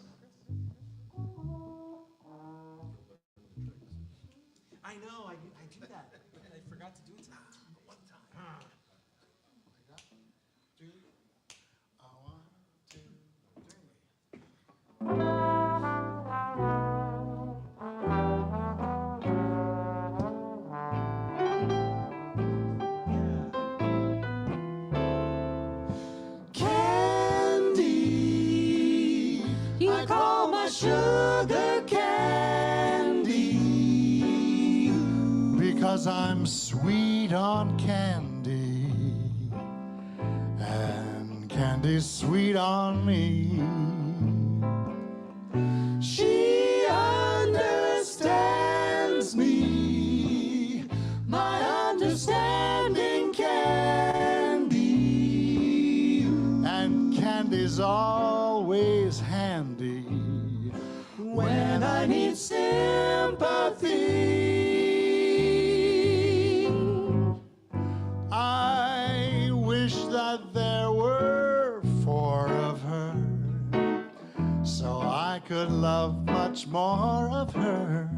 S2: I know, I do that, but I forgot to do it tonight. One time. Candy, I call my sugar candy,
S5: Because I'm sweet on candy, and candy's sweet on me.
S2: she understands me, my understanding candy.
S5: And candy's always handy
S2: When I need sympathy,
S5: I wish that there were 4 of her, so I could love much more of her.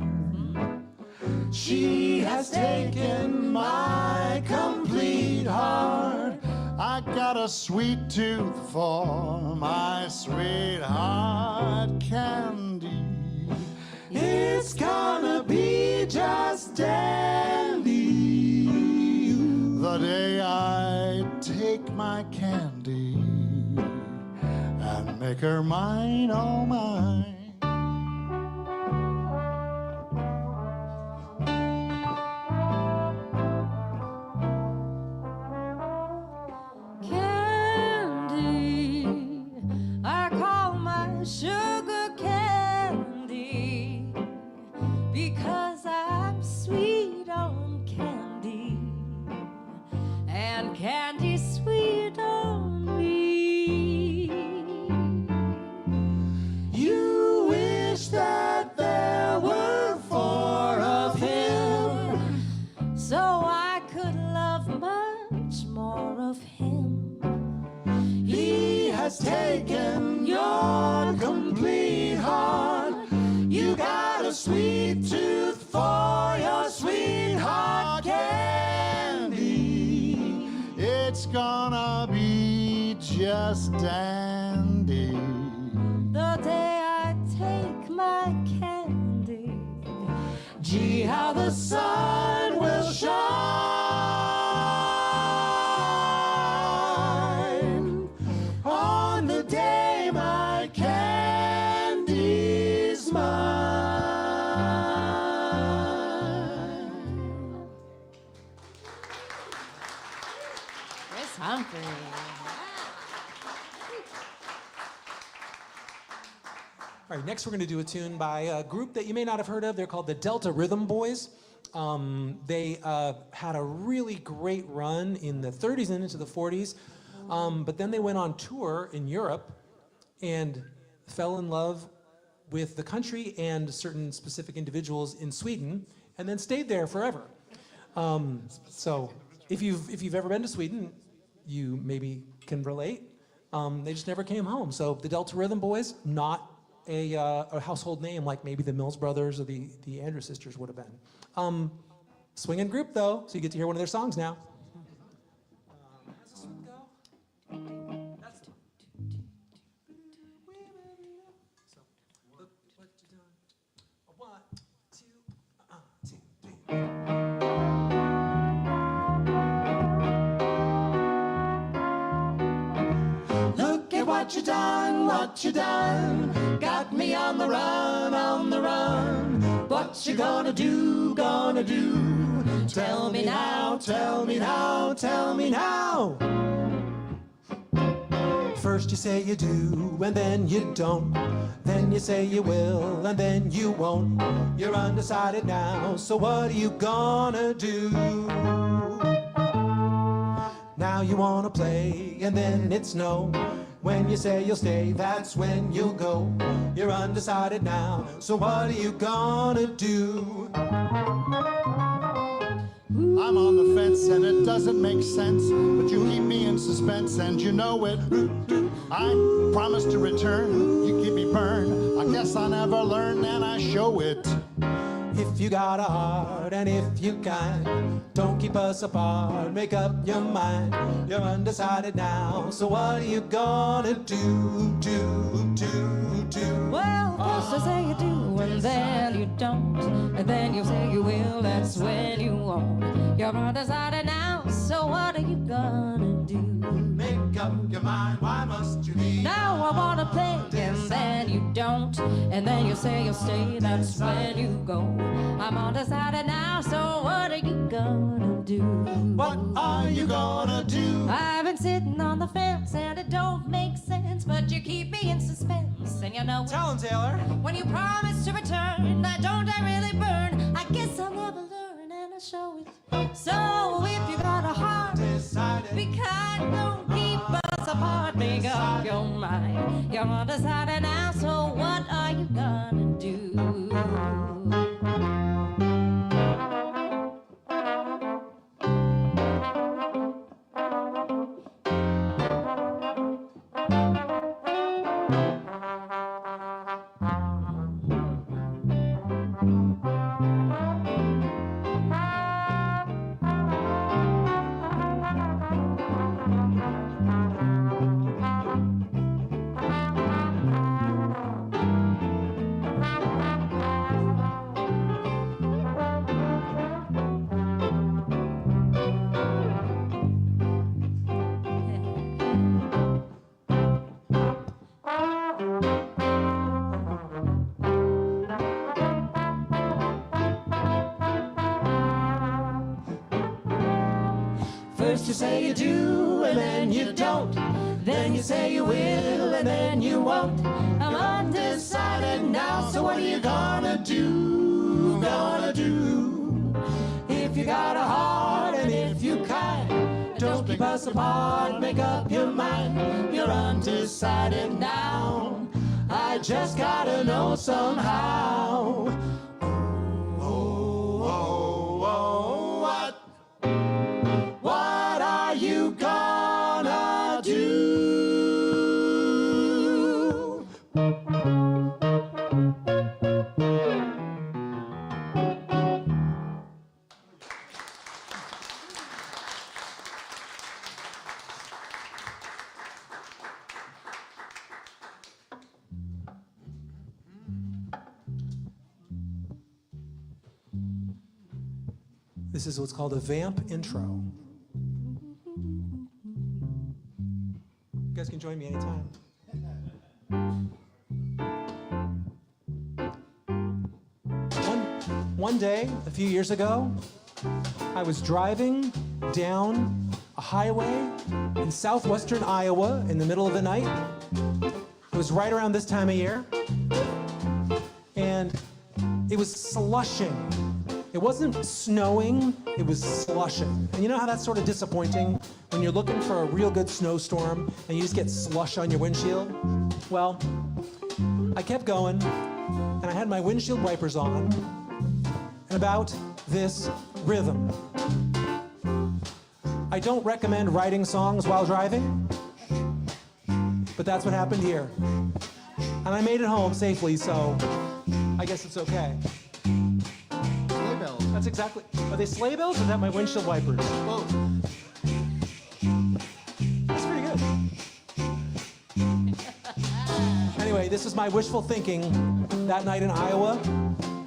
S2: she has taken my complete heart.
S5: I got a sweet tooth for my sweetheart candy.
S2: It's gonna be just dandy.
S5: my candy and make her mine, all mine.
S3: Candy, I call my sugar candy because I'm sweet on candy and candy sweet on me.
S5: You wish that there were four of him,
S3: So I could love much more of him.
S5: he has taken your complete heart. You got a sweet tooth for your sweetheart candy. It's gonna be just dandy.
S3: The day I take my candy, gee, how the sun will shine
S5: On the day my candy's mine.
S3: Chris Humphrey.
S2: All right, next we're going to do a tune by a group that you may not have heard of. They're called the Delta Rhythm Boys. They had a really great run in the 30s and into the 40s, but then they went on tour in Europe and fell in love with the country and certain specific individuals in Sweden, and then stayed there forever. So if you've ever been to Sweden, you maybe can relate. They just never came home. So the Delta Rhythm Boys, not a household name like maybe the Mills Brothers or the Andrews Sisters would have been. Swinging group though, so you get to hear one of their songs now. How's this one go? That's so look what you done. 1, 2, 3.
S5: Look at what you done, what you done. Got me on the run, on the run. What you gonna do, gonna do? Tell me now, tell me now, tell me now.
S2: First you say you do, and then you don't. Then you say you will, and then you won't. You're undecided now, so what are you gonna do? Now you wanna play, and then it's no. When you say you'll stay, that's when you'll go. You're undecided now, so what are you gonna do?
S5: I'm on the fence and it doesn't make sense, but you keep me in suspense and you know it. I promise to return, you keep me burned. I guess I never learn and I show it.
S2: If you got a heart and if you kind, don't keep us apart, make up your mind. You're undecided now, so what are you gonna do, do?
S3: Well, first you say you do, and then you don't, and then you say you will, that's when you won't. You're undecided now, so what are you gonna do?
S2: Make up your mind, why must you leave?
S3: Now I wanna play, and then you don't, and then you say you'll stay, that's when you go. I'm undecided now, so what are you gonna do?
S5: What are you gonna do?
S3: I've been sitting on the fence, and it don't make sense, but you keep me in suspense, and you know
S2: Tell him, Taylor.
S3: when you promise to return, I really burn. I guess I'll never learn, and I show it. So if you got a heart, be kind, don't keep us apart. Make up your mind. You're undecided now, so what are you gonna do?
S2: First you say you do, and then you don't. Then you say you will, and then you won't.
S3: I'm undecided now,
S2: So what are you gonna do? Gonna do? If you got a heart and if you kind, don't keep us apart, make up your mind. You're undecided now. I just gotta know somehow. What are you gonna do? This is what's called a vamp intro. You guys can join me anytime. One day, a few years ago, I was driving down a highway in southwestern Iowa in the middle of the night. It was right around this time of year. And it was slushing. It wasn't snowing, it was slushing. And you know how that's sort of disappointing when you're looking for a real good snowstorm and you just get slush on your windshield? Well, I kept going and I had my windshield wipers on and about this rhythm. I don't recommend writing songs while driving, but that's what happened here. And I made it home safely, so I guess it's okay.
S6: Sleigh bells.
S2: That's exactly. Are they sleigh bells or is that my windshield wipers?
S6: Both.
S2: That's pretty good. Anyway, this is my wishful thinking that night in Iowa.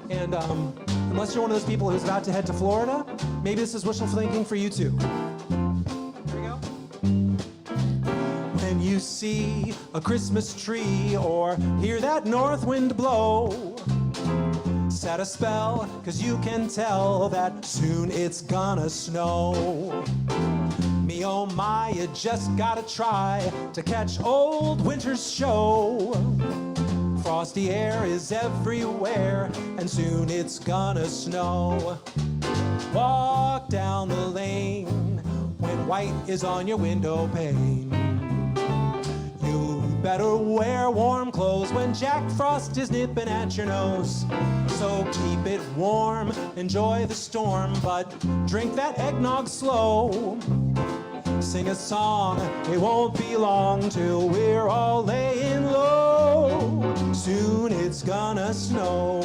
S2: And unless you're one of those people who's about to head to Florida, maybe this is wishful thinking for you too. Here we go. When you see a Christmas tree or hear that north wind blow, set a spell, 'cause you can tell that soon it's gonna snow. Me oh my, you just gotta try to catch old winter's show. Frosty air is everywhere, and soon it's gonna snow. Walk down the lane when white is on your window pane. You better wear warm clothes when Jack Frost is nipping at your nose. So keep it warm, enjoy the storm, but drink that eggnog slow. Sing a song, it won't be long till we're all laying low. Soon it's gonna snow.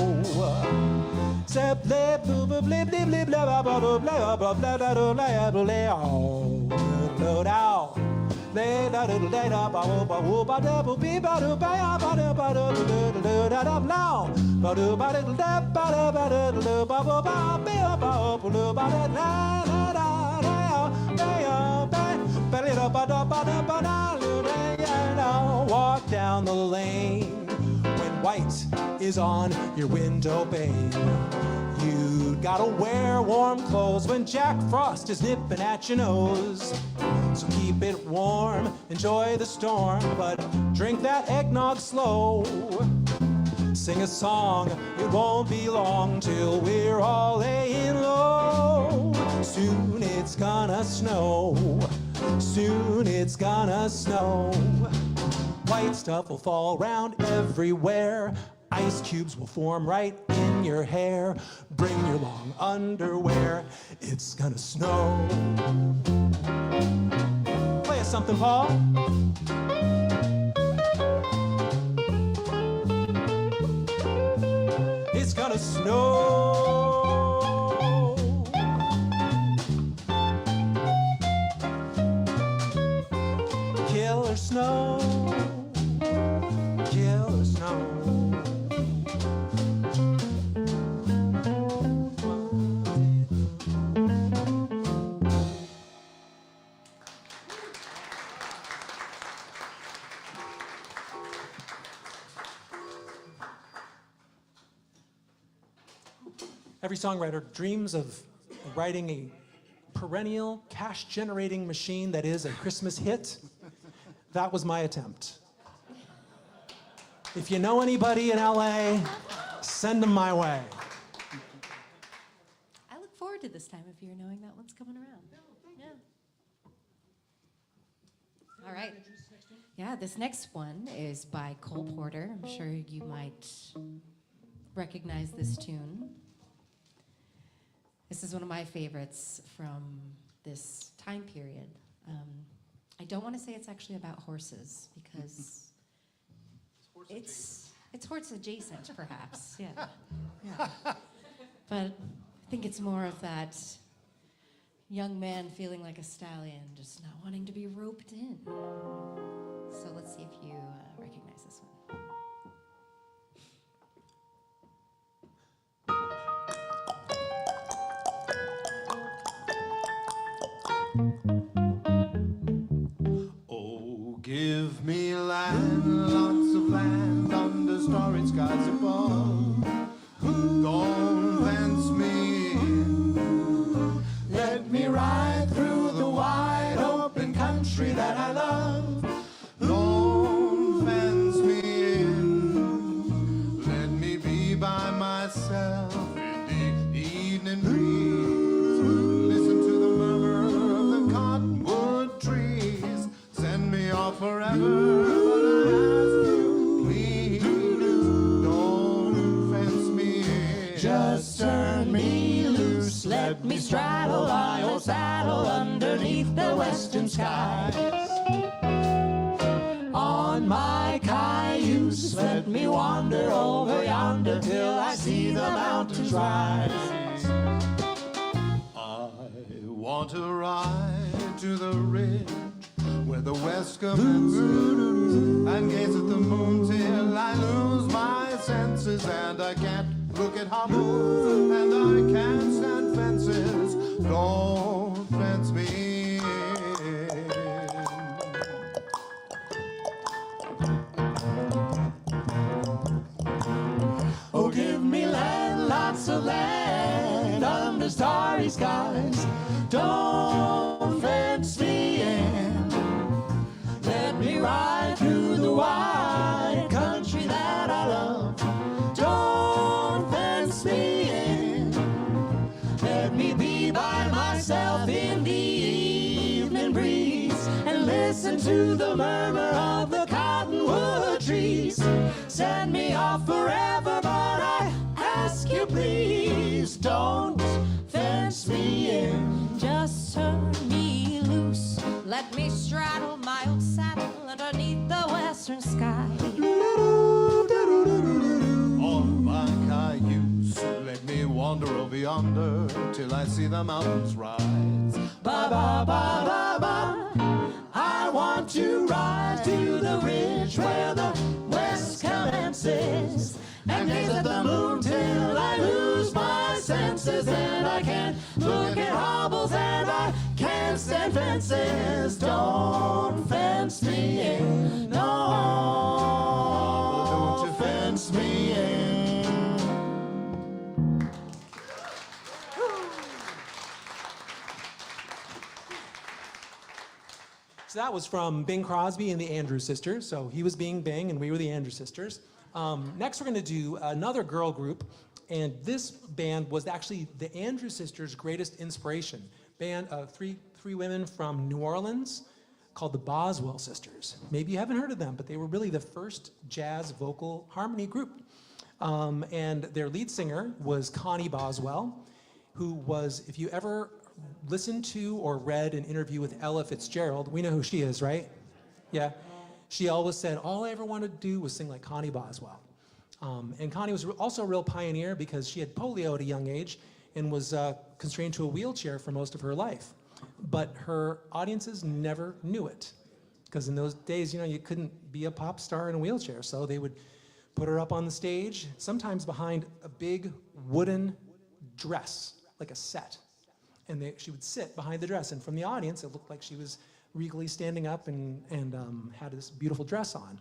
S2: Walk down the lane when white is on your window pane. You gotta wear warm clothes when Jack Frost is nipping at your nose. So keep it warm, enjoy the storm, but drink that eggnog slow. Sing a song, it won't be long till we're all laying low. Soon it's gonna snow, soon it's gonna snow. White stuff will fall around everywhere. Ice cubes will form right in your hair. Bring your long underwear, it's gonna snow. Play us something, Paul. It's gonna snow. Killer snow. Killer snow. Every songwriter dreams of writing a perennial cash-generating machine that is a Christmas hit, that was my attempt. If you know anybody in LA, send them my way.
S3: I look forward to this time of year knowing that one's coming around. Yeah. All right. Yeah, this next one is by Cole Porter. I'm sure you might recognize this tune. This is one of my favorites from this time period. I don't want to say it's actually about horses because it's horse adjacent, perhaps. Yeah. Yeah. But I think it's more of that young man feeling like a stallion, just not wanting to be roped in. So let's see if you recognize this one.
S4: Oh, give me land, lots of land under starry skies above. Don't fence me in. Let me ride through the wide open country that I love. Don't fence me in. Let me be by myself in the evening breeze. Listen to the murmur of the cottonwood trees. Send me off forever, but I ask you, please, don't fence me in. Just turn me loose, let me straddle my old saddle underneath the western skies. On my cayuse, let me wander over yonder till I see the mountains rise. I want to ride to the ridge where the west commences and gaze at the moon till I lose my senses, and I can't look at hobbles and I can't stand fences. Don't fence me in. Oh, give me land, lots of land under starry skies. Don't fence me in. Let me ride through the wide country that I love. Don't fence me in. Let me be by myself in the evening breeze and listen to the murmur of the cottonwood trees. Send me off forever, but I ask you please, don't fence me in.
S3: Just turn me loose, let me straddle my old saddle underneath the western sky.
S4: On my cayuse, let me wander over yonder till I see the mountains rise.
S3: Ba ba ba ba ba.
S4: I want to ride to the ridge where the west commences and gaze at the moon till I lose my senses, and I can't look at hobbles and I can't stand fences. Don't fence me in, no, don't you fence me in.
S2: So that was from Bing Crosby and the Andrews Sisters. So he was being Bing and we were the Andrews Sisters. Next we're going to do another girl group, and this band was actually the Andrews Sisters' greatest inspiration. Band of three women from New Orleans called the Boswell Sisters. Maybe you haven't heard of them, but they were really the first jazz vocal harmony group. And their lead singer was Connie Boswell, who was, if you ever listened to or read an interview with Ella Fitzgerald, we know who she is, right? Yeah. She always said, all I ever wanted to do was sing like Connie Boswell. And Connie was also a real pioneer because she had polio at a young age and was constrained to a wheelchair for most of her life. But her audiences never knew it. Because in those days, you know, you couldn't be a pop star in a wheelchair. So they would put her up on the stage, sometimes behind a big wooden dress, like a set. And she would sit behind the dress. And from the audience, it looked like she was regally standing up and had this beautiful dress on.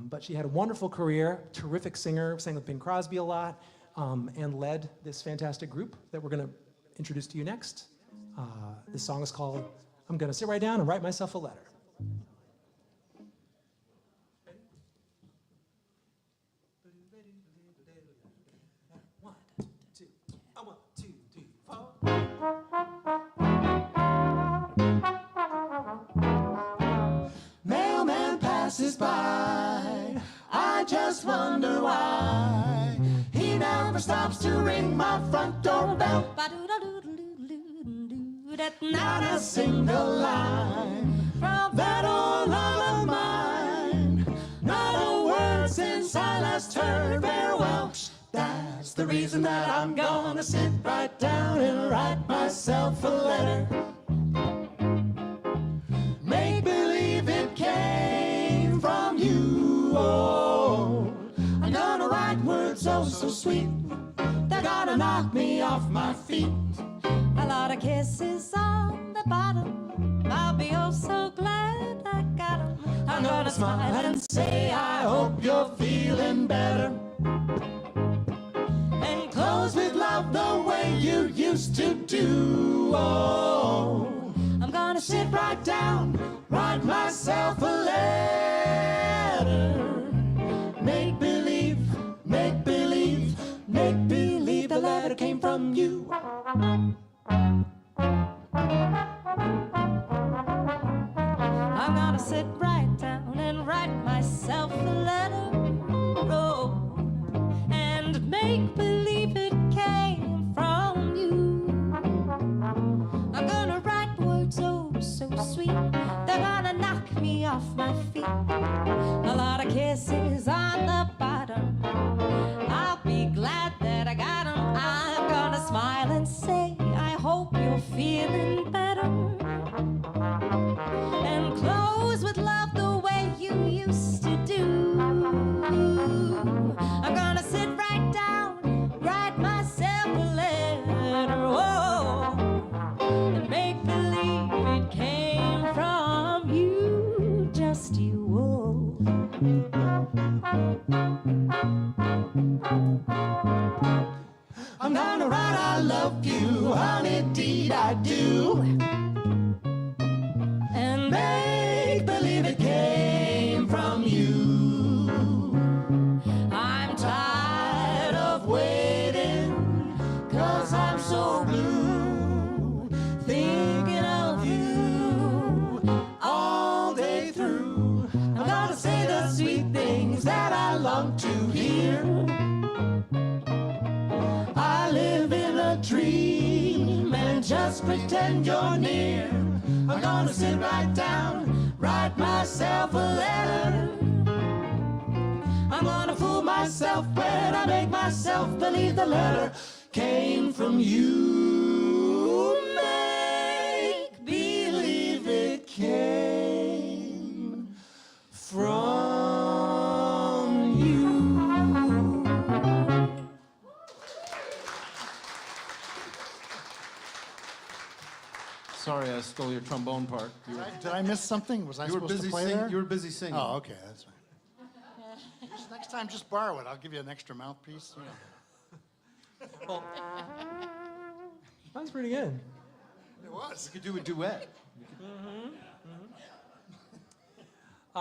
S2: But she had a wonderful career, terrific singer, sang with Bing Crosby a lot, and led this fantastic group that we're going to introduce to you next. This song is called I'm Gonna Sit Right Down and Write Myself a Letter. One, two, 1, 2, 3, 4.
S4: Mailman passes by. I just wonder why he never stops to ring my front door bell. Not a single line from that old love of mine. Not a word since I last heard farewell. That's the reason that I'm gonna sit right down and write myself a letter. Make believe it came from you. Oh, I'm gonna write words oh so sweet. They're gonna knock me off my feet.
S3: A lot of kisses on the bottom. I'll be oh so glad I got them.
S4: I'm gonna smile and say I hope you're feeling better. And close with love the way you used to do. Oh,
S3: I'm gonna
S4: sit right down, write myself a letter. Make believe, make believe, make believe the letter came from you.
S3: I'm gonna sit right down and write myself a letter. Oh, and make believe it came from you. I'm gonna write words oh so sweet. They're gonna knock me off my feet. A lot of kisses on the bottom. I'll be glad that I got them. I'm gonna smile and say I hope you're feeling better. And close with love the way you used to do. I'm gonna sit right down, write myself a letter. Whoa, and make believe it came from you, just you. Whoa.
S4: I'm gonna write I love you, honey, indeed I do.
S3: And
S4: Make believe it came from you.
S3: I'm tired
S4: Of waiting, 'cause I'm so blue. Thinking of you all day through. I'm gonna say the sweet things that I long to hear. I live in a dream and just pretend you're near. I'm gonna sit right down, write myself a letter. I'm gonna fool myself when I make myself believe the letter came from you. Make believe it came from you.
S6: Sorry, I stole your trombone part.
S5: Did I miss something? Was I supposed to play there?
S6: You were busy singing.
S5: Oh, okay, that's fine. Next time, just borrow it. I'll give you an extra mouthpiece. You know.
S2: Well, that was pretty good.
S5: It was.
S6: You could do a duet.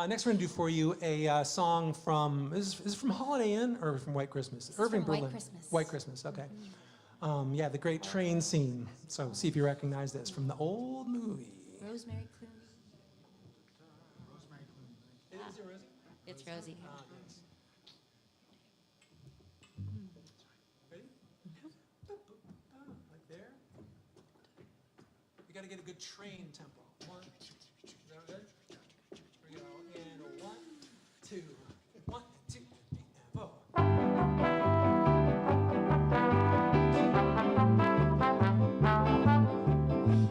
S2: Next, we're going to do for you a song from, is it from Holiday Inn or from White Christmas? Irving
S3: from White
S2: Berlin.
S3: Christmas.
S2: White Christmas, okay. Yeah, the great train scene. So see if you recognize this from the old movie.
S3: Rosemary Clooney.
S2: Is it Rosie?
S3: It's Rosie.
S2: Ready? Like there. We got to get a good train tempo. 1, 2, 3. Is that good? Here we go. And 1, 2, 1, 2, 3, 4.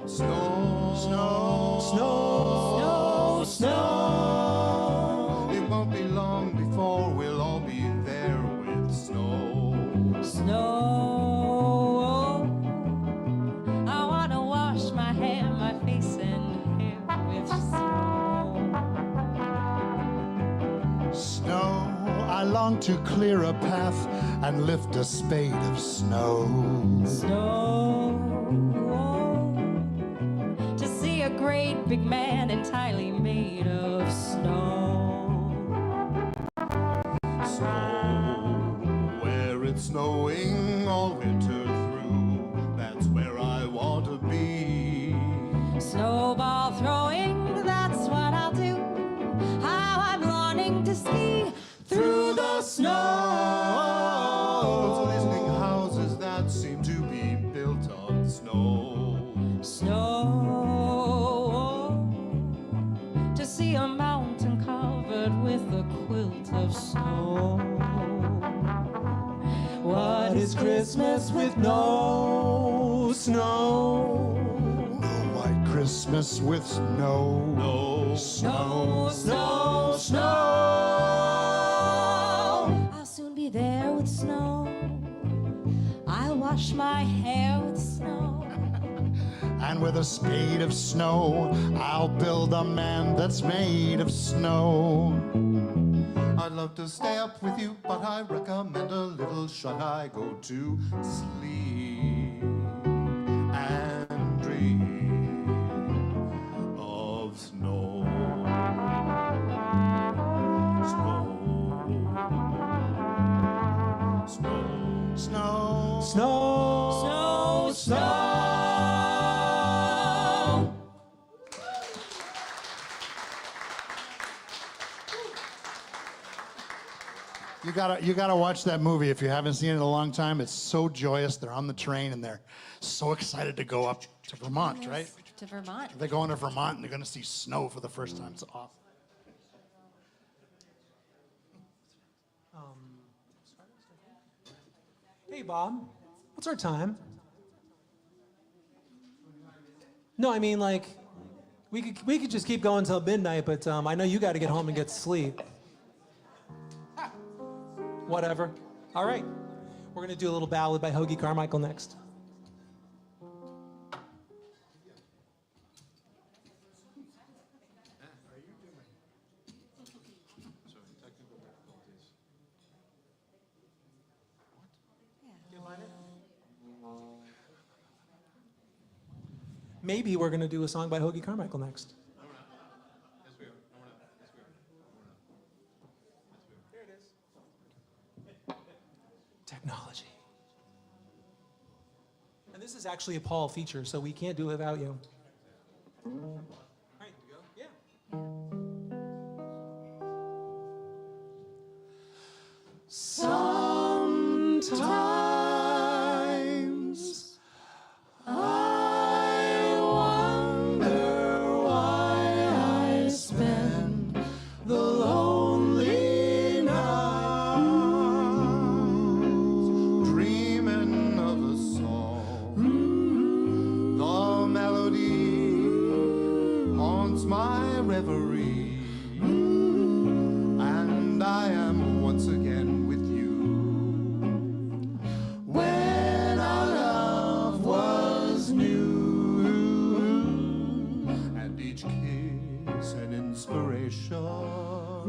S4: Snow, snow, snow, snow. It won't be long before we'll all be there with snow.
S3: Snow. I wanna wash my hair, my face and hair with snow.
S5: Snow, I long to clear a path and lift a spade of snow.
S3: Snow. big man entirely made of snow.
S4: So, where it's snowing all winter through, that's where I want to be.
S3: Snowball throwing, that's what I'll do. How I'm learning to ski through the snow.
S4: Those glistening houses that seem to be built of snow.
S3: Snow, to see a mountain covered with a quilt of snow. What is Christmas with no snow?
S5: No white Christmas with snow.
S4: No
S3: Snow, snow, snow. I'll soon be there with snow. I'll wash my hair with snow.
S5: And with a spade of snow, I'll build a man that's made of snow.
S4: I'd love to stay up with you, but I recommend a little shut-eye. Go to sleep and dream of snow. Snow. Snow.
S5: Snow.
S2: Snow.
S3: Snow, snow.
S5: You gotta watch that movie if you haven't seen it in a long time. It's so joyous. They're on the train and they're so excited to go up to Vermont, right?
S3: To Vermont.
S5: They're going to Vermont and they're gonna see snow for the first time. It's awesome.
S2: Hey, Bob, what's our time? No, I mean, like, we could just keep going till midnight, but I know you got to get home and get sleep. Whatever. All right. We're going to do a little ballad by Hoagie Carmichael next. Maybe we're going to do a song by Hoagie Carmichael next. There it is. Technology. And this is actually a Paul feature, so we can't do it without you. All right, here we go. Yeah.
S4: Sometimes I wonder why I spend the lonely nights dreaming of a song. The melody haunts my reverie, and I am once again with you. When our love was new, and each kiss an inspiration.
S3: Oh,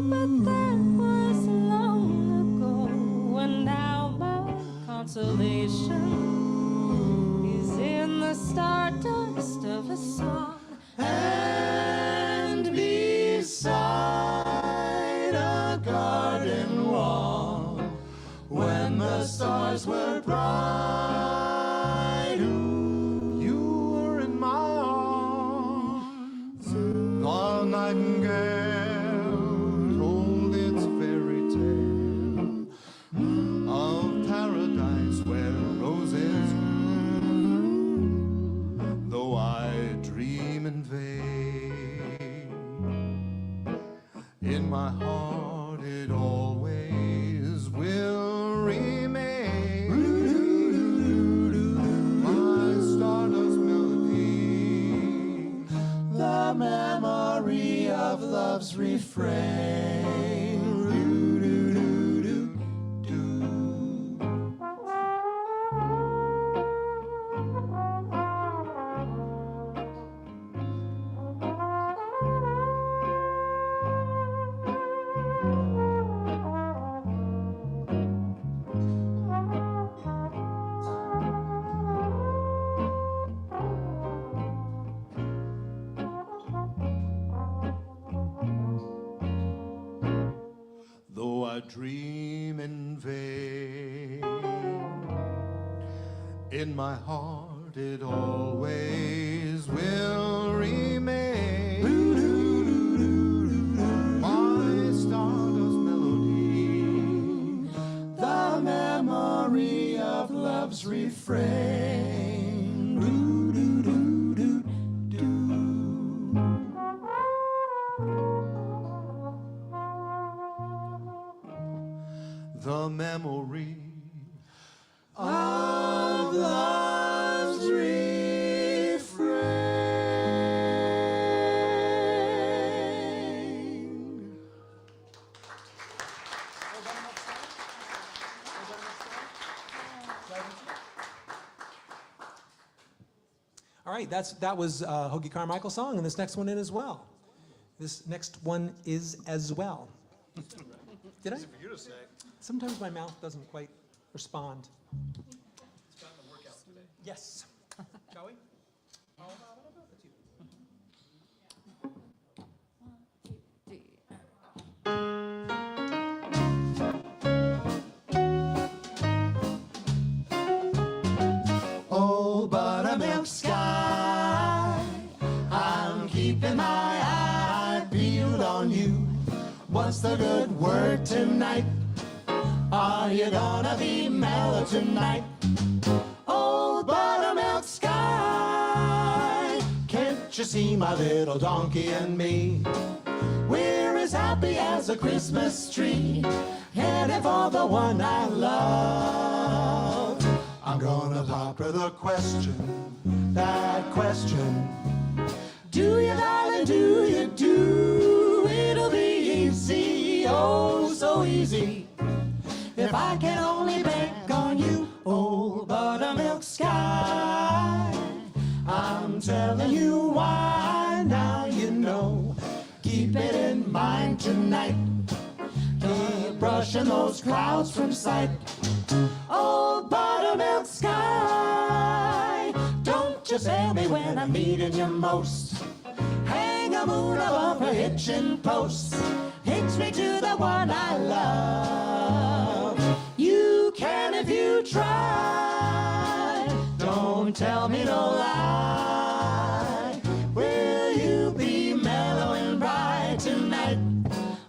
S3: but that was long ago, and now my consolation is in the stardust of a song.
S4: And beside a garden wall, when the stars were bright, ooh, you were in my arms. The nightingale told its fairy tale of paradise where roses grew, though I dream in vain. In my heart it always will remain. My stardust melody, the memory of love's refrain. I dream in vain. In my heart it always will remain. My stardust melody, the memory of love's refrain. The memory of love's refrain.
S2: All right, that was Hoagie Carmichael's song, and this next one in as well. This next one is as well. Did I?
S5: For you to say.
S2: Sometimes my mouth doesn't quite respond. It's gotten a workout today. Yes. Shall we? That's you.
S4: Oh, buttermilk sky, I'm keeping my eye peeled on you. What's the good word tonight? Are you gonna be mellow tonight? Oh, buttermilk sky, can't you see my little donkey and me? We're as happy as a Christmas tree, headed for the one I love. I'm gonna pop her the question, that question. Do you, darling, do you do? It'll be easy, oh, so easy. If I can only bank on you, oh, buttermilk sky. I'm telling you why, now you know. Keep it in mind tonight. Keep brushing those clouds from sight. Oh, buttermilk sky, don't you fail me when I'm needing you most. Hang a moon above a hitching post. Hitch me to the one I love. You can if you try. Don't tell me no lie. Will you be mellow and bright tonight?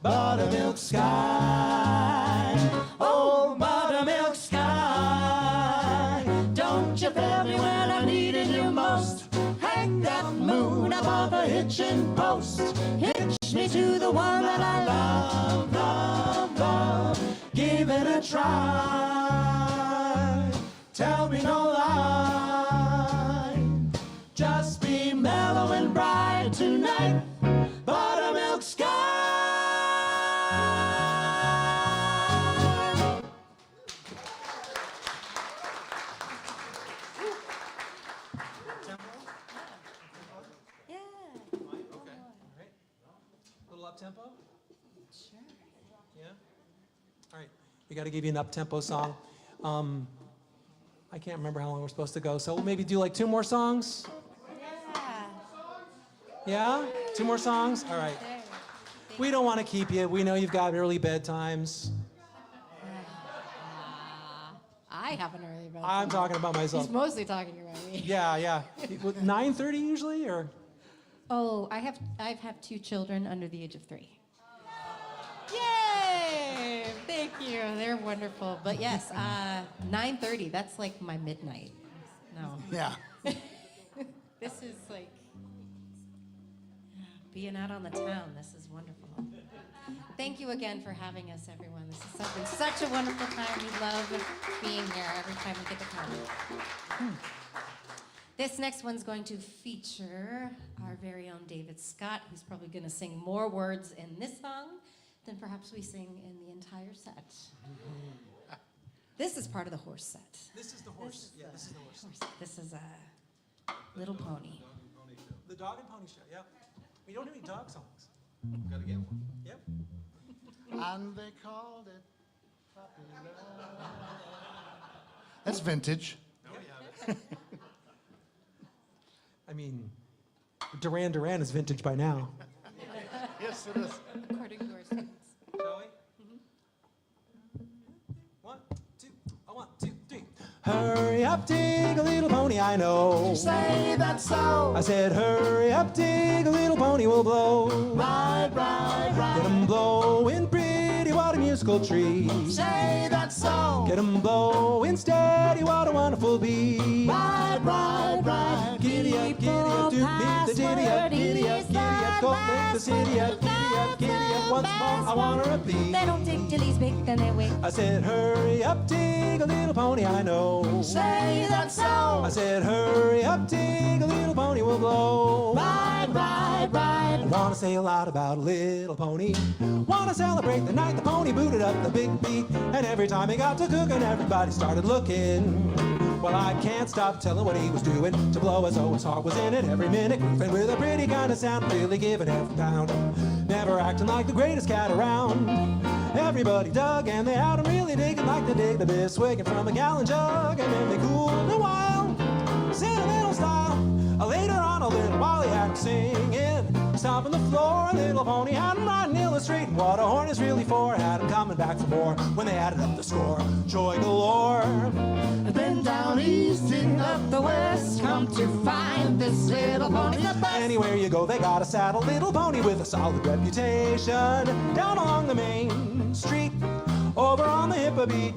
S4: Buttermilk sky. Oh, buttermilk sky. Don't you fail me when I'm needing you most. Hang that moon above a hitching post. Hitch me to the one that I love, love, love. Give it a try. Tell me no lie. Just be mellow and bright tonight. Buttermilk sky.
S3: Yeah.
S2: Little up tempo? Sure. Yeah? All right. We got to give you an up tempo song. I can't remember how long we're supposed to go, so we'll maybe do like 2 more songs.
S3: Yeah.
S2: Yeah? 2 more songs? All right.
S3: There.
S2: We don't want to keep you. We know you've got early bedtimes.
S3: I have an early bedtime.
S2: I'm talking about myself.
S3: He's mostly talking about me.
S2: Yeah, yeah. 9:30 usually, or?
S3: Oh, I've had 2 children under the age of 3. Yay! Thank you. They're wonderful. But yes, 9:30. That's like my midnight. No.
S5: Yeah.
S3: This is like being out on the town. This is wonderful. Thank you again for having us, everyone. This has been such a wonderful time. We love being here every time we get to come. This next one's going to feature our very own David Scott, who's probably going to sing more words in this song than perhaps we sing in the entire set. This is part of the horse set.
S2: This is the horse. Yeah, this is the horse.
S3: This is a Little Pony.
S2: The dog and pony show, yeah. We don't have any dog songs.
S6: Gotta get one.
S2: Yep.
S5: And they called it puppy love. That's vintage.
S2: I mean, Duran Duran is vintage by now.
S5: Yes, it is.
S3: According to our students.
S2: Shall we? Hurry up, dig a little pony, I know.
S5: Say that so.
S2: I said, hurry up, dig a little pony will blow.
S5: Ride, ride, ride.
S2: Get 'em blowing pretty, what a musical treat.
S5: Say that so.
S2: Get 'em blowing steady, what a wonderful beat.
S5: Ride, ride, ride.
S2: Giddy up, do beat the giddy up, giddy up, giddy up. Go make the city up, giddy up, giddy up. Once more, I wanna repeat.
S3: They don't dig till he's big, then they wait.
S2: I said, hurry up, dig a little pony, I know.
S5: Say that so.
S2: I said, hurry up, dig a little pony will blow.
S5: Ride, ride, ride.
S2: I wanna say a lot about a little pony. Wanna celebrate the night the pony booted up the big beat. And every time he got to cooking, everybody started looking. Well, I can't stop telling what he was doing to blow as though his heart was in it every minute, grooving with a pretty kind of sound, really giving every pound. Never acting like the greatest cat around. Everybody dug and they had him really digging like they dig the beer, swigging from a gallon jug, and then they cooled a while, sentimental style. Later on, a little while he had him singing, stomping the floor. A little pony had him riding, illustrating what a horn is really for. Had him coming back for more when they added up the score. Joy galore.
S5: And then down east and up the west, come to find this little pony the best.
S2: Anywhere you go, they got a saddle little pony with a solid reputation. Down along the main street, over on the hippo beat.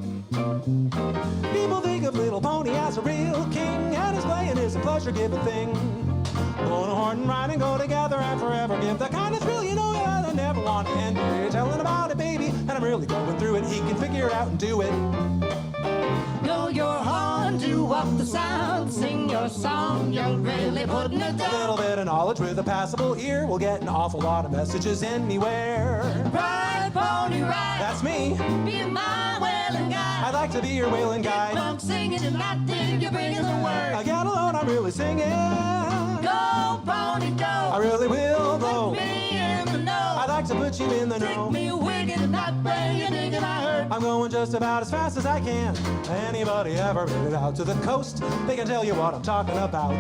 S2: People think of little pony as a real king, and his playing is a pleasure-giving thing. Blowing a horn and riding go together and forever give the kind of thrill you know I never want to end. You're telling about it, baby, and I'm really going through it. He can figure it out and do it.
S5: Blow your horn, do up the sound, sing your song, you're really putting it
S2: A
S5: down.
S2: little bit of knowledge with a passable ear will get an awful lot of messages anywhere.
S5: Ride, pony, ride.
S2: That's me.
S5: Be my wailing guide.
S2: I'd like to be your whaling guide.
S5: Don't sing it and that thing, you're bringing the word.
S2: I get alone, I'm really singing.
S5: Go, pony, go.
S2: I really will, though.
S5: Put me in the know.
S2: I'd like to put you in the
S5: Take
S2: know.
S5: me wigging that way, you digging, I heard.
S2: I'm going just about as fast as I can. Anybody ever made it out to the coast, they can tell you what I'm talking about.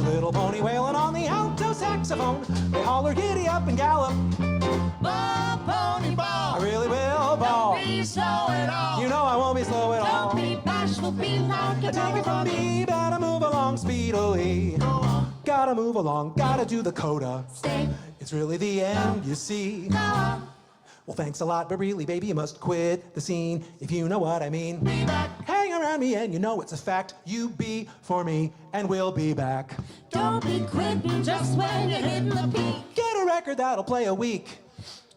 S2: Little pony wailing on the alto saxophone. They holler, giddy up and gallop.
S5: Ball, pony, ball.
S2: I really will ball.
S5: Don't be slow at all.
S2: You know I won't be slow at all.
S5: Don't be bashful, be like
S2: Take it from me, better move along speedily. Gotta move along, gotta do the coda.
S5: Stay,
S2: It's really the end, you see.
S5: go on,
S2: Well, thanks a lot, but really, baby, you must quit the scene, if you know what I mean.
S5: be back.
S2: Hang around me and you know it's a fact. You be for me and we'll be back.
S5: Don't be quitting just when you're hitting the peak.
S2: Get a record that'll play a week.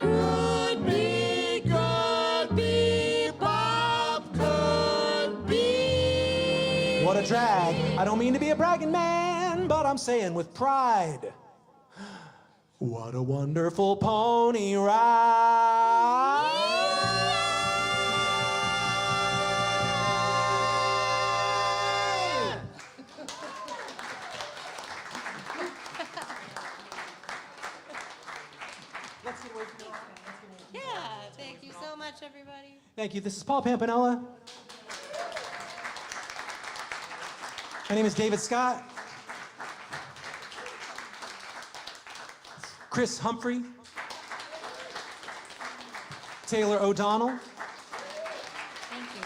S5: Could be, Bob could be.
S2: What a drag. I don't mean to be a bragging man, but I'm saying with pride. What a wonderful pony ride.
S3: Yeah, thank you so much, everybody.
S2: Thank you. This is Paul Pampanella. My name is David Scott. Chris Humphrey. Taylor O'Donnell.
S3: Thank you.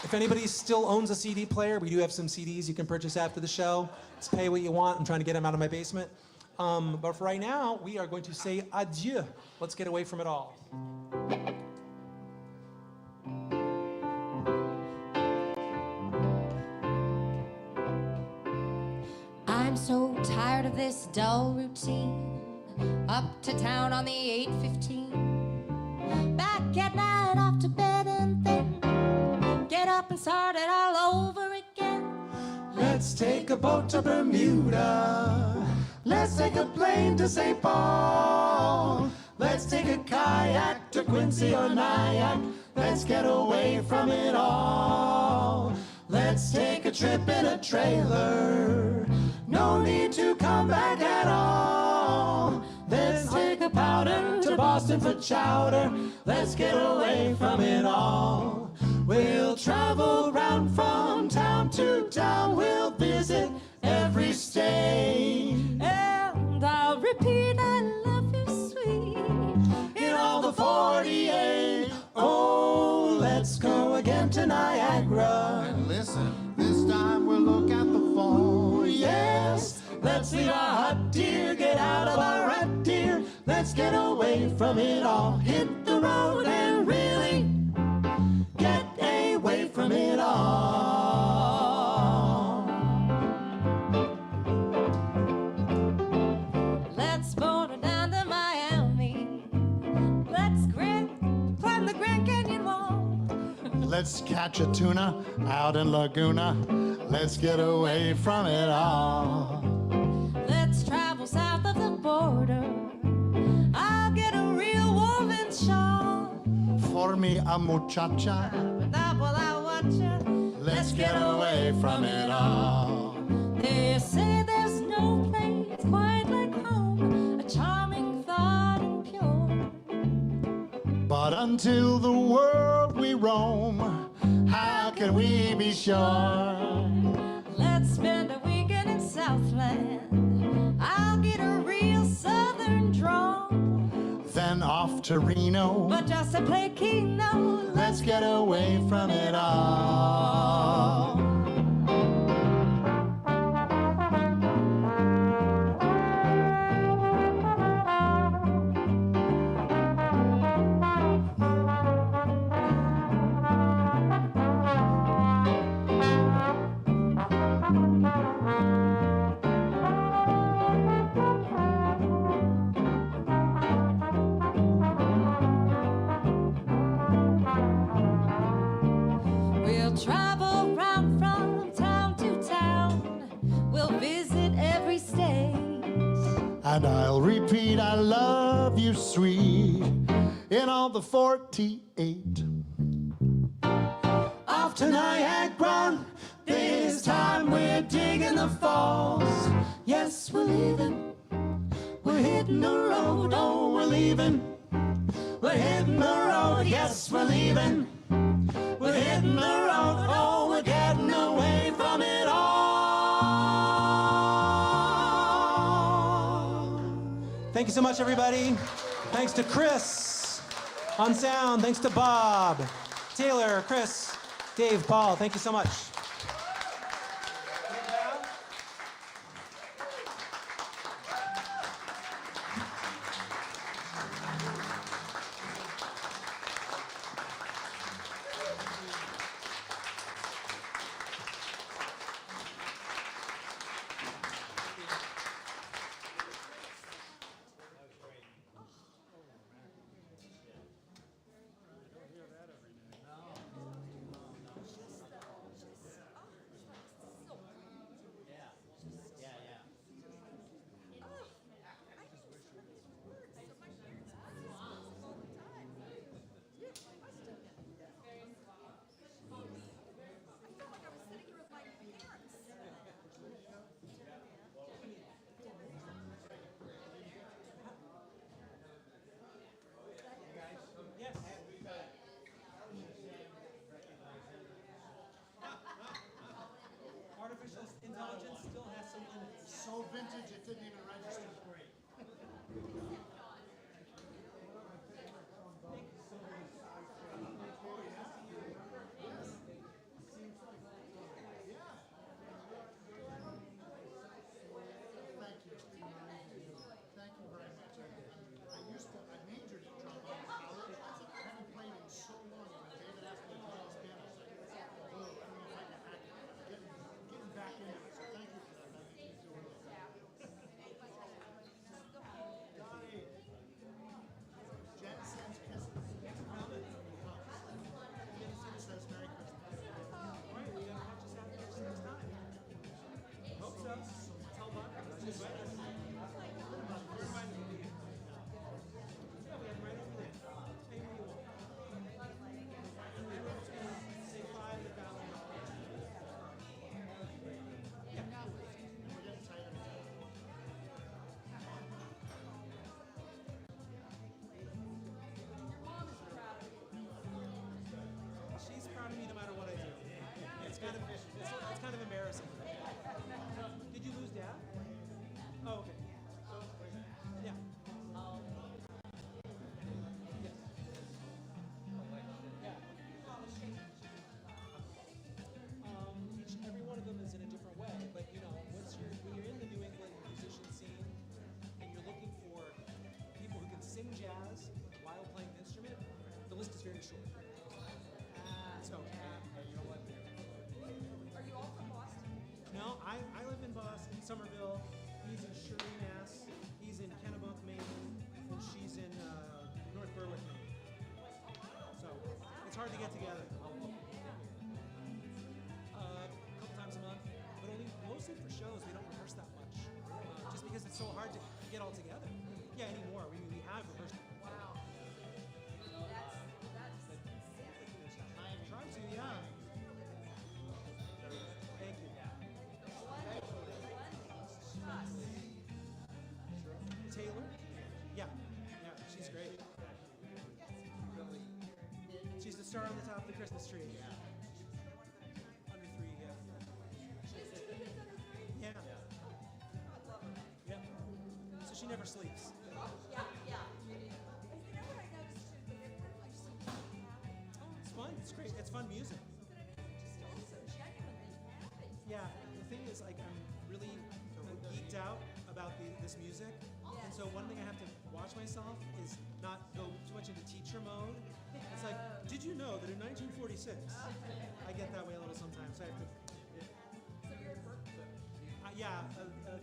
S2: If anybody still owns a CD player, we do have some CDs you can purchase after the show. It's pay what you want. I'm trying to get them out of my basement. But for right now, we are going to say adieu. Let's get away from it all.
S3: I'm so tired of this dull routine. Up to town on the 8:15. Back at night, off to bed, and then get up and start it all over again.
S5: Let's take a boat to Bermuda. Let's take a plane to St. Paul. Let's take a kayak to Quincy or Nyack. Let's get away from it all. Let's take a trip in a trailer. No need to come back at all. Let's take a powder to Boston for chowder. Let's get away from it all. We'll travel round from town to town. We'll visit every state.
S3: And I'll repeat, I love you, sweet.
S5: In all the 48. Oh, let's go again to Niagara.
S4: Let's leave our hut, dear, get out of our rut, dear. Let's get away from it all. Hit the road and really get away from it all.
S3: Let's motor down to Miami. Let's climb the Grand Canyon wall.
S5: Let's catch a tuna out in Laguna. Let's get away from it all.
S3: Let's travel south of the border. I'll get a real woven shawl.
S5: For me, a muchacha. Let's get away from it all.
S3: They say there's no place quite like home, a charming thought and pure.
S5: But until the world we roam, how can we be sure?
S3: Let's spend a weekend in Southland. I'll get a real southern drawl.
S5: Then off to Reno.
S3: But just to play Keno,
S5: Let's get away from it all.
S3: we'll travel round from town to town. We'll visit every state.
S5: And I'll repeat, I love you, sweet, in all the 48. Off to Niagara, this time we're digging the falls. Yes, we're leaving, we're hitting the road, oh, we're leaving. We're hitting the road, yes, we're leaving. We're hitting the road, oh, we're getting away from it all.
S2: Thank you so much, everybody. Thanks to Chris on sound. Thanks to Bob, Taylor, Chris, Dave, Paul. Thank you so much. Artificial intelligence still has some limits.
S5: So vintage, it didn't even register. Thank you very much. I majored in trombone in college. I haven't played in so long. When David asked me to play his band, I was like, oh, I don't know if I can hack it. Getting back into it. So thank you for that.
S2: short. So,
S3: Are you all from Boston?
S2: no, I live in Boston, Somerville. He's in Shirley, Mass. He's in Kennebunk, Maine, and she's in North Berwick, Maine. So it's hard to get together. A couple times a month, but mostly for shows. We don't rehearse that much, just because it's so hard to get all together. Yeah, anymore. We have rehearsed.
S3: Wow. That's
S2: Try to, yeah. Thank you. Taylor? Yeah, she's great. She's the star on the top of the Christmas tree. Under 3, yeah. Yeah. Yeah. So she never sleeps.
S3: yeah. You know what I noticed too? That they're like so happy.
S2: It's fun. It's great. It's fun music.
S3: But I mean, just also genuinely happy.
S2: Yeah, the thing is, like, I'm really geeked out about this music, and so one thing I have to watch myself is not go too much into teacher mode. It's like, did you know that in 1946? I get that way a little sometimes. So I have to.
S3: So you're at Berkeley.
S2: Yeah,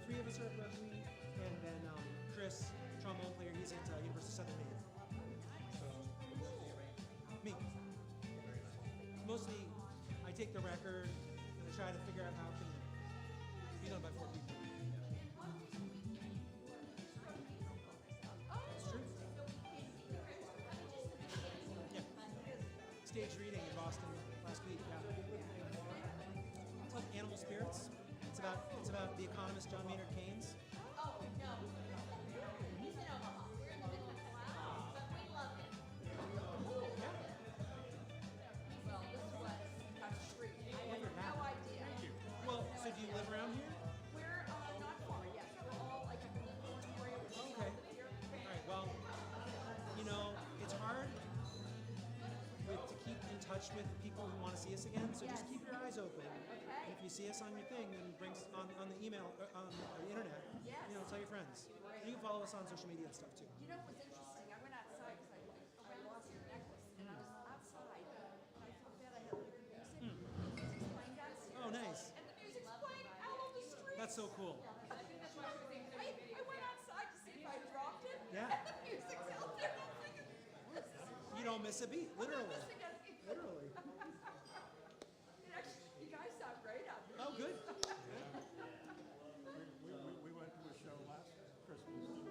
S2: 3 of us are at Berkeley, and then Chris, trombone player, he's at University of Southern Maine. So, me. Mostly, I take the record and I try to figure out how it can be done by 4 people. That's true. Yeah. Stage reading in Boston last week. Yeah. It's called Animal Spirits. It's about the economist John Maynard Keynes.
S3: Oh, no. He's in Omaha. We're in the Midwest. Wow. But we love him. Well, this was a street. I had no idea.
S2: Well, so do you live around here?
S3: We're not far, yes. We're all like a little auditorium.
S2: Okay. All right. Well, you know, it's hard to keep in touch with people who want to see us again. So just keep your eyes open.
S3: Okay.
S2: And if you see us on your thing, then bring us on the email on the internet.
S3: Yes.
S2: You know, tell your friends. You can follow us on social media and stuff too.
S3: You know what was interesting? I went outside because I lost your necklace, and I was outside, and I felt bad I had to hear the music. The music's playing downstairs.
S2: Oh, nice.
S3: And the music's playing out on the street.
S2: That's so cool.
S3: I went outside to see if I dropped it.
S2: Yeah.
S3: And the music's out there. And I'm thinking, this is great.
S2: You don't miss a beat, literally.
S3: I'm not missing a beat.
S2: Literally.
S3: You guys sound great out there.
S2: Oh, good.
S7: We went to a show last Christmas with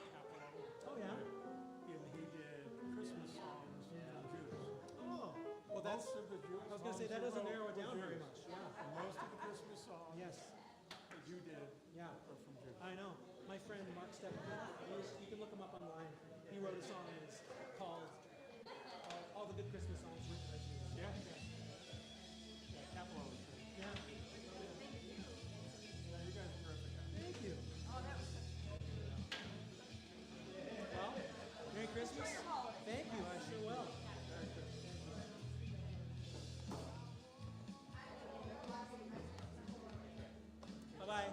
S7: Capello.
S2: Oh yeah.
S7: And he did Christmas songs from Judas.
S2: Oh. Well, that's.
S7: Most of the Jewish
S2: I was gonna say
S7: songs
S2: that
S7: he
S2: doesn't
S7: wrote
S2: narrow it
S7: were
S2: down very
S7: Jewish.
S2: much. Yeah.
S7: And most of the Christmas songs
S2: Yes.
S7: that you did
S2: Yeah.
S7: were from Judas.
S2: I know. My friend Mark Steppenwolf, you can look him up online. He wrote a song that's called All the Good Christmas Songs Written by Jesus.
S7: Yeah. Yeah, Capello was good.
S2: Yeah.
S7: Yeah, you guys are terrific.
S2: Thank you.
S3: Oh, that was
S2: Well, Merry Christmas. Thank you. I sure will. Bye-bye.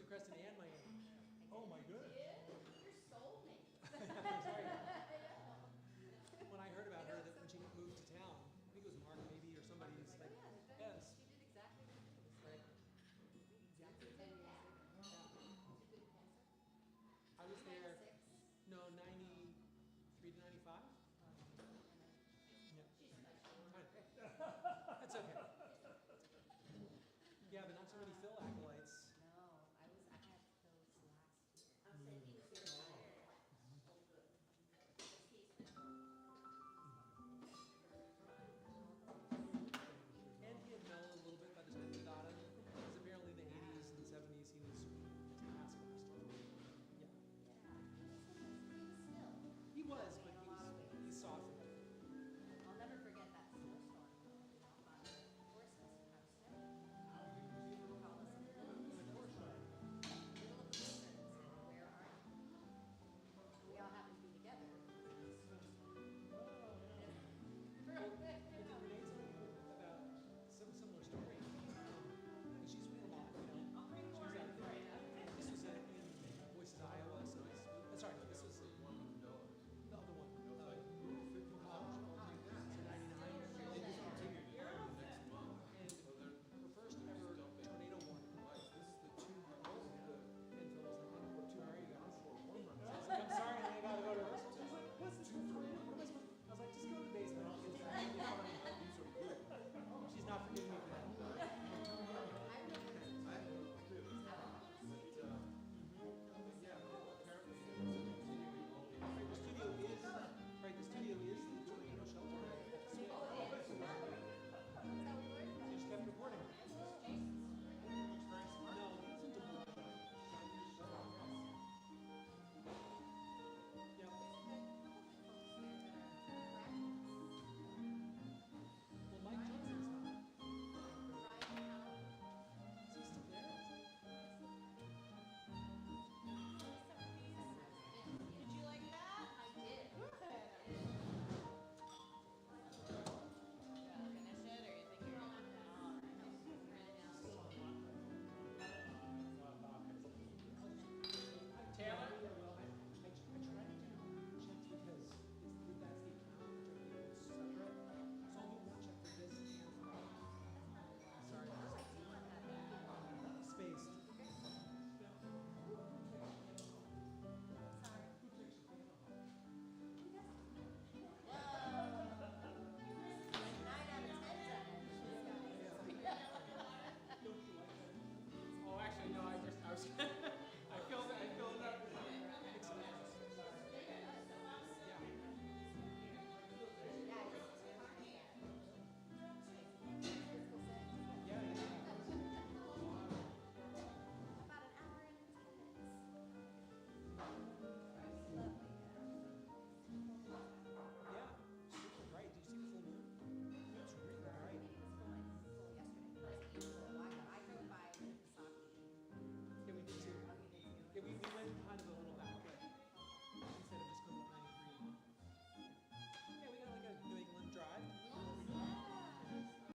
S2: Creston and Miami. Oh my goodness.
S3: You're soulmate.
S2: When I heard about her, that when she moved to town, I think it was Mark maybe or somebody was like, yes.
S3: She did exactly what you did.
S2: Right.
S3: Exactly.
S2: I was there, no, 93 to 95. Yeah. That's okay. Yeah, but not